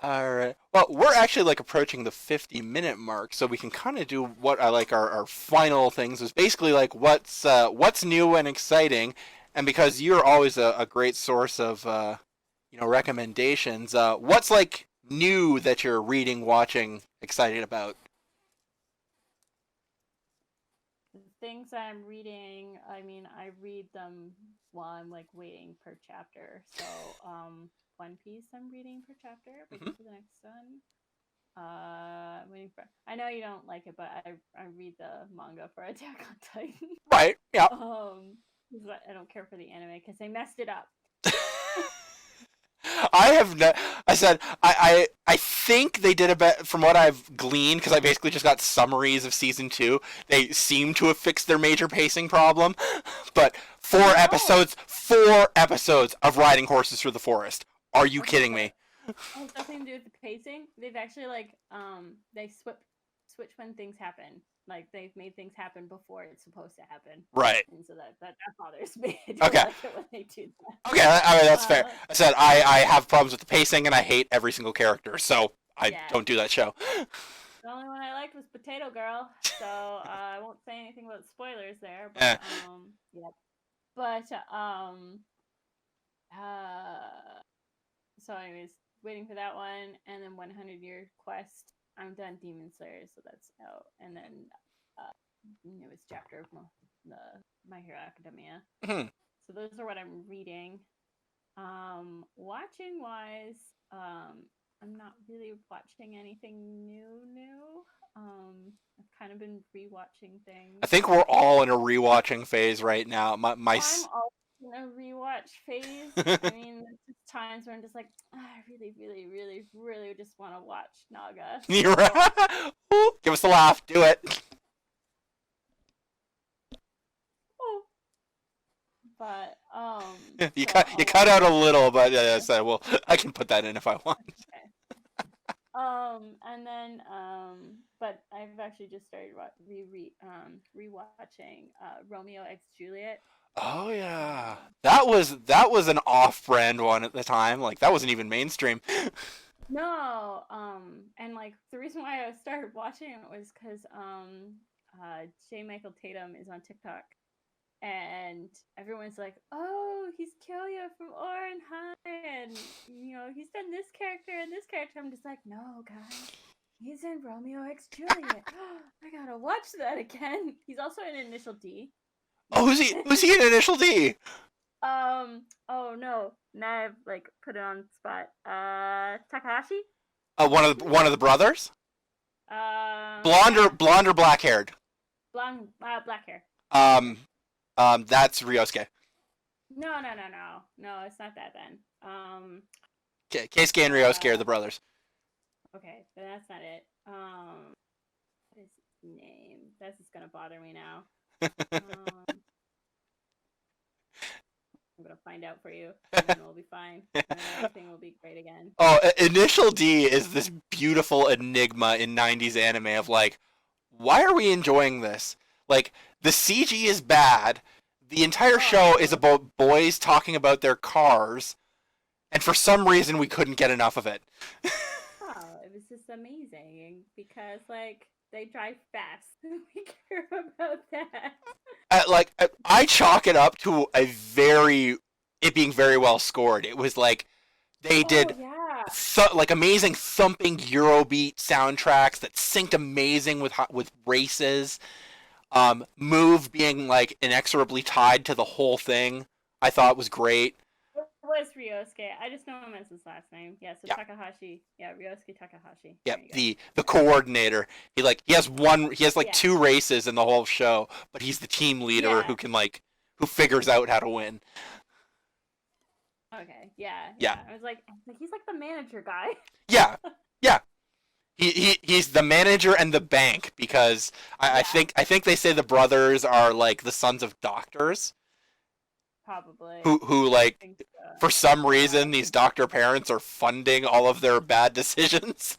All right. Well, we're actually like approaching the 50-minute mark, so we can kind of do what I like our final things is basically like what's new and exciting, and because you're always a great source of recommendations, what's like new that you're reading, watching, excited about? The things I'm reading, I mean, I read them while I'm like waiting per chapter. So, One Piece I'm reading per chapter, waiting for the next one. Waiting for. I know you don't like it, but I read the manga for Attack on Titan. Right. Yeah. I don't care for the anime because they messed it up. I have no. I said I think they did a bit from what I've gleaned because I basically just got summaries of season 2. They seem to have fixed their major pacing problem, but four episodes of riding horses through the forest. Are you kidding me? It has nothing to do with the pacing. They've actually they switch when things happen. Like they've made things happen before it's supposed to happen. Right. And so that bothers me. I don't like it when they do that. Okay, I mean that's fair. I said I have problems with the pacing and I hate every single character, so I don't do that show. The only one I liked was Potato Girl, so I won't say anything about spoilers there. But so anyways, waiting for that one, and then 100-Year Quest. I'm done Demon Slayer, so that's out. And then newest chapter of the My Hero Academia. Mm-hmm. So those are what I'm reading. Watching wise, I'm not really watching anything new. I've kind of been rewatching things. I think we're all in a rewatching phase right now. I'm all in a rewatch phase. I mean, there's times where I'm just like, I really just want to watch Naga. You're right. Give us the laugh. Do it. But you cut out a little, but I can put that in if I want. Okay. And then but I've actually just started rewatching Romeo X Juliet. Oh yeah, that was an off-brand one at the time. Like that wasn't even mainstream. No, and like the reason why I started watching it was because J. Michael Tatum is on TikTok. And everyone's like, "Oh, he's Kyoya from Ouran High, and he's done this character and this character." I'm just like, "No, guys, he's in Romeo X Juliet. I gotta watch that again." He's also in Initial D. Oh, who's he in Initial D? Oh no, now I've like put it on the spot. Takahashi. One of the brothers. Blonde or black haired. Blonde, black hair. That's Ryosuke. No, it's not that then. Keisuke and Ryosuke are the brothers. Okay, but that's not it. What is his name? That's just gonna bother me now. I'm gonna find out for you, and then we'll be fine. And then everything will be great again. Oh, Initial D is this beautiful enigma in 90s anime of like, why are we enjoying this? Like, the CG is bad. The entire show is about boys talking about their cars, and for some reason we couldn't get enough of it. It was just amazing because like they drive fast. We care about that. I chalk it up to it being very well scored. It was like they did amazing thumping Eurobeat soundtracks that synced amazing with races. Move being like inexorably tied to the whole thing, I thought was great. It was Ryosuke. I just know him as his last name. Yeah, so Takahashi. Yeah, Ryosuke Takahashi. Yeah, the coordinator. He has two races in the whole show, but he's the team leader who can who figures out how to win. Okay. Yeah. I was like he's like the manager guy. Yeah. He's the manager and the bank because Yeah, I think they say the brothers are like the sons of doctors probably. who I like think so. for some Yeah. reason these doctor parents are funding all of their bad decisions.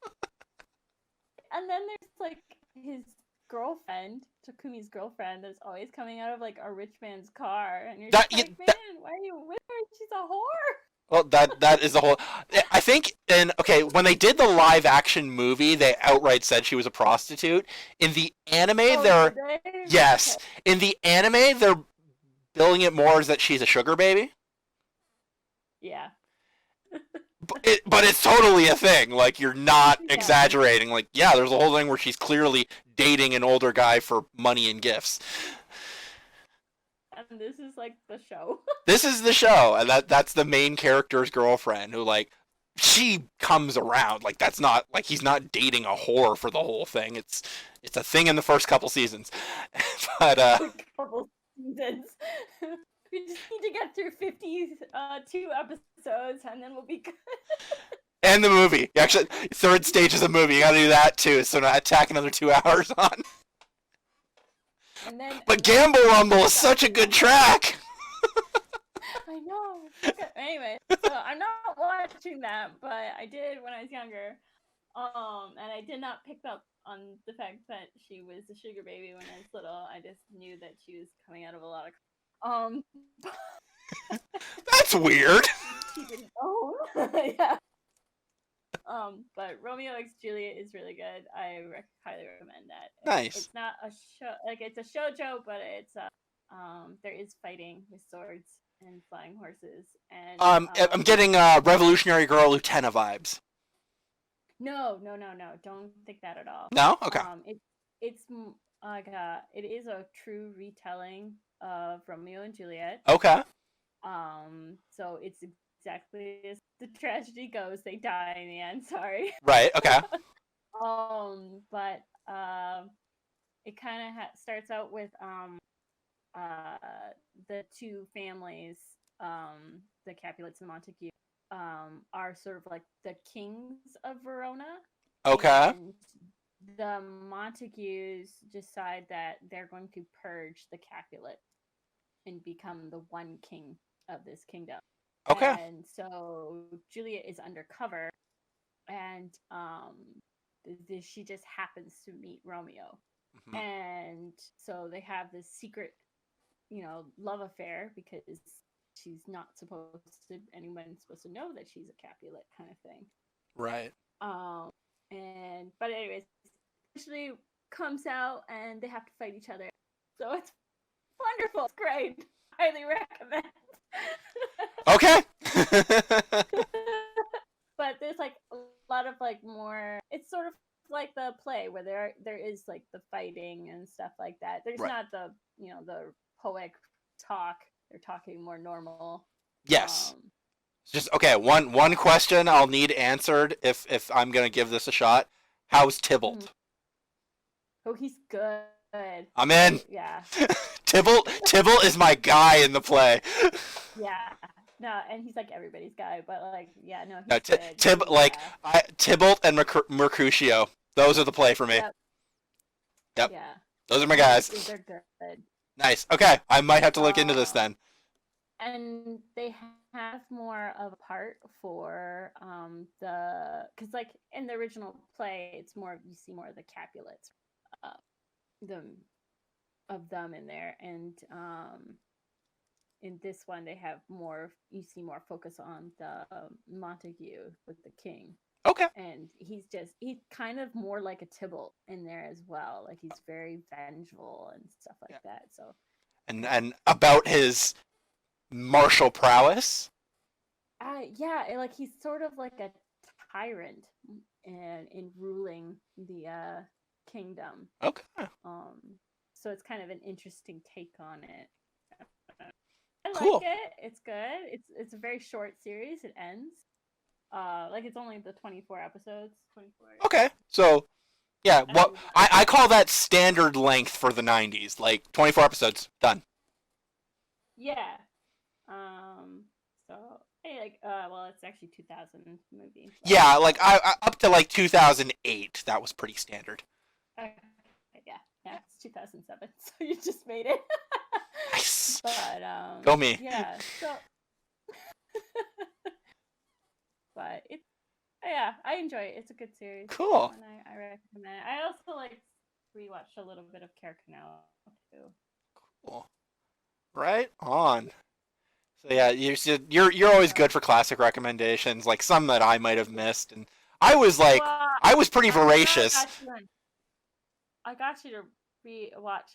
And then there's like his girlfriend, Takumi's girlfriend, that's always coming out of like a rich man's car, and you're that, just like, man, that why are you with her? She's a whore. well that is the whole. I think and okay when they did the live action movie they outright said she was a prostitute. In the anime Oh, did they're they? Okay. yes in the anime they're billing it more as that she's a sugar baby. Yeah. But it's totally a thing. Like you're not Yeah. exaggerating. Like yeah, there's a whole thing where she's clearly dating an older guy for money and gifts. And this is like the show. This is the show, and that's the main character's girlfriend who like she comes around. Like that's not like he's not dating a whore for the whole thing. It's a thing in the first couple seasons, but A couple seasons. We just need to get through 52 episodes, and then we'll be good. and the movie actually third stage is a movie. You got to do that too. So not tack another 2 hours on. And then. But Gamble Rumble is such a good track. I know. Anyway, so I'm not watching that, but I did when I was younger. And I did not pick up on the fact that she was a sugar baby when I was little. I just knew that she was coming out of a lot of. That's weird. She didn't know. Yeah. But Romeo X Juliet is really good. I highly recommend that. Nice. It's not a show like it's a shoujo, but it's there is fighting with swords and flying horses and I'm getting Revolutionary Girl Lieutenant vibes. no, don't think that at all. No? Okay. It's like it is a true retelling of Romeo and Juliet. Okay. So it's exactly as the tragedy goes. They die in the end. Sorry. Right. Okay. But it kind of starts out with the two families, the Capulets and Montague, are sort of like the kings of Verona. Okay. And the Montagues decide that they're going to purge the Capulet and become the one king of this kingdom. Okay. And so Juliet is undercover, and she just happens to meet Romeo. Mm-hmm. And so they have this secret, love affair because she's not anyone's supposed to know that she's a Capulet kind of thing. Right. But anyways, eventually comes out and they have to fight each other. So it's wonderful. It's great. Highly recommend. Okay. But there's like a lot of like more. It's sort of like the play where there is like the fighting and stuff like that. There's right. not the the poetic talk. They're talking more normal. Yes. Just okay. One question I'll need answered if I'm gonna give this a shot. How's Tybalt? Oh, he's good. I'm in. Yeah. Tybalt is my guy in the play. Yeah. No, and he's like everybody's guy, but like, yeah, no, he's No, good. Tybalt and Mercutio. Those are the play for me. Yep. Yeah. Those are my guys. They're good. Nice. Okay, I might have to look into this then. And they have more of a part for because like in the original play, it's more you see more of the Capulets, of them in there, and in this one they have you see more focus on the Montague with the king. Okay. And he's kind of more like a Tybalt in there as well. Like he's very vengeful and stuff like that. So and about his martial prowess. Yeah, like he's sort of like a tyrant and in ruling the kingdom. Okay. So it's kind of an interesting take on it. I cool. like it. It's good. It's a very short series. It ends. Like it's only the 24 episodes. 24. Okay. So, yeah, what I call that standard length for the 90s. Like 24 episodes, done. Yeah. So well, it's actually 2000 movie. But, Yeah, like I up to like 2008, that was pretty standard. okay, yeah, it's 2007, so you just made it. Nice. But Go me. yeah, so but it's yeah, I enjoy it. It's a good series, Cool. and I recommend it. I also like rewatched a little bit of Canal too. Cool. Right on. So yeah, you're always good for classic recommendations, like some that I might have missed, and I was like, Well, I was pretty I'm glad voracious. I got you to watch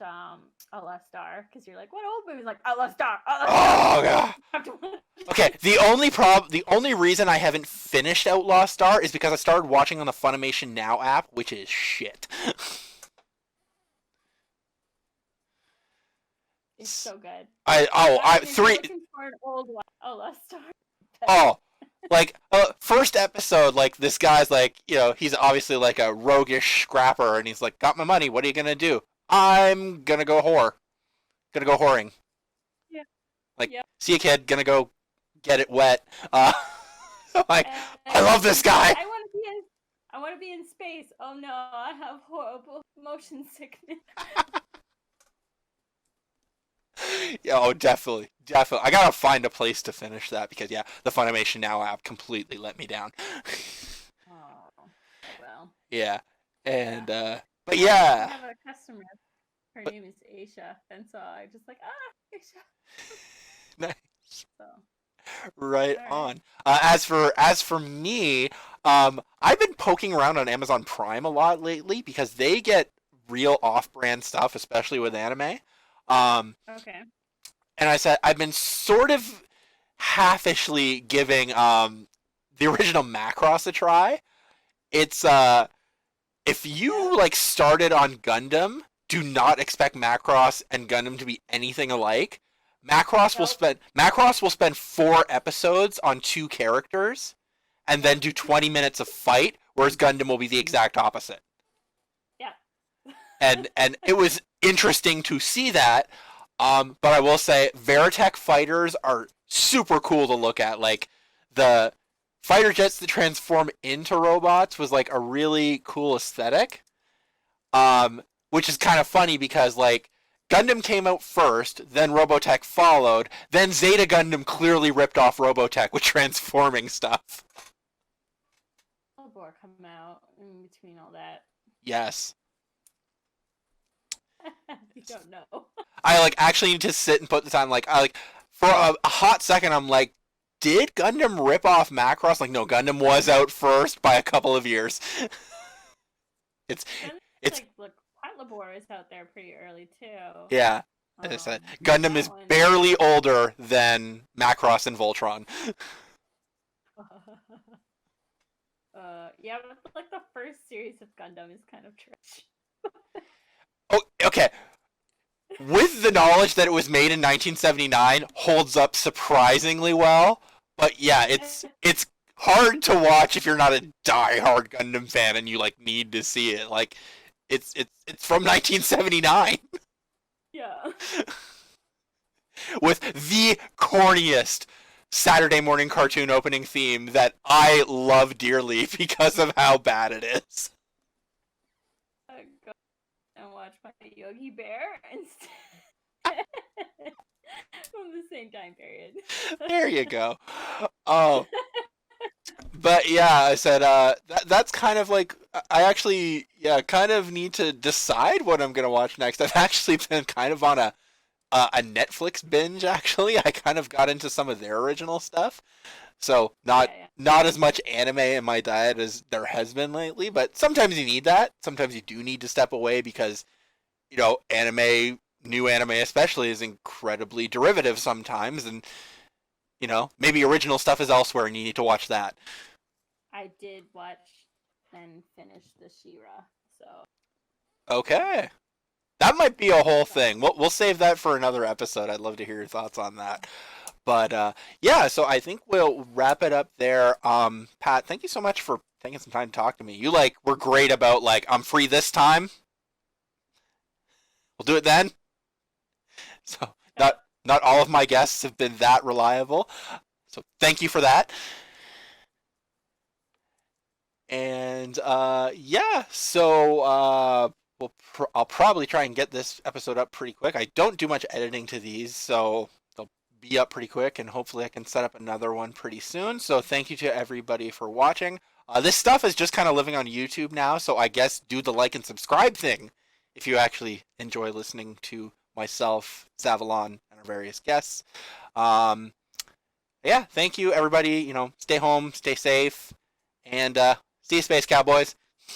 Outlaw Star because you're like, what old movies like Outlaw Star? Outlaw Oh god. Star. Okay, the only reason I haven't finished Outlaw Star is because I started watching on the Funimation Now app, which is shit. It's so good. I If you're three looking for an old one, Outlaw Star. oh like first episode, like this guy's like, he's obviously like a roguish scrapper, and he's like, got my money, what are you gonna do? I'm gonna go whoring. Yeah. Like, Yep. see a kid, gonna go get it wet. Like, And I love this guy. I want to be in space. Oh no, I have horrible motion sickness. Yeah, oh, definitely. I gotta find a place to finish that because, yeah, the Funimation Now app completely let me down. Oh, well. Yeah, and but I yeah, have a customer. Her name is Aisha, and so I just like Aisha. nice. So Right all right. on. As for me, I've been poking around on Amazon Prime a lot lately because they get real off-brand stuff, especially with anime. Okay. And I said I've been sort of halfishly giving the original Macross a try. It's if you like started on Gundam, do not expect Macross and Gundam to be anything alike. Macross will spend 4 episodes on 2 characters and then do 20 minutes of fight, whereas Gundam will be the exact opposite. Yeah. And it was interesting to see that. But I will say, Veritech fighters are super cool to look at. Like, the fighter jets that transform into robots was like a really cool aesthetic. Which is kind of funny because like Gundam came out first, then Robotech followed, then Zeta Gundam clearly ripped off Robotech with transforming stuff. Before come out in between all that. Yes. You don't know. I like actually need to sit and put this on. Like, I like for a hot second, I'm like, did Gundam rip off Macross? Like, no, Gundam was out first by a couple of years. it's it's like, look, Patlabor is out there pretty early too. yeah. As I said, Gundam is barely older than Macross and Voltron. Yeah, but like the first series of Gundam is kind of trash. Oh, okay. With the knowledge that it was made in 1979, holds up surprisingly well. But yeah, it's hard to watch if you're not a die-hard Gundam fan and you like need to see it. Like, it's from 1979. Yeah. With the corniest Saturday morning cartoon opening theme that I love dearly because of how bad it is. Go and watch my Yogi Bear instead from the same time period. There you go. Oh. But yeah, I said that's kind of like I actually kind of need to decide what I'm gonna watch next. I've actually been kind of on a Netflix binge. Actually, I kind of got into some of their original stuff, so not as much anime in my diet as there has been lately. But sometimes you need that. Sometimes you do need to step away because new anime especially is incredibly derivative sometimes, and maybe original stuff is elsewhere, and you need to watch that. I did watch and finish the She-Ra, so. Okay. That might be a whole thing. We'll save that for another episode. I'd love to hear your thoughts on that. But yeah, so I think we'll wrap it up there. Pat, thank you so much for taking some time to talk to me. You were great about I'm free this time. We'll do it then. So not all of my guests have been that reliable. So So thank you for that. And yeah, so I'll probably try and get this episode up pretty quick. I don't do much editing to these, so they'll be up pretty quick, and hopefully I can set up another one pretty soon. So thank you to everybody for watching. This stuff is just kind of living on YouTube now, so I guess do the like and subscribe thing if you actually enjoy listening to myself, Savalon, and our various guests. Um, yeah, thank you, everybody. Stay home, stay safe, and see you, Space Cowboys.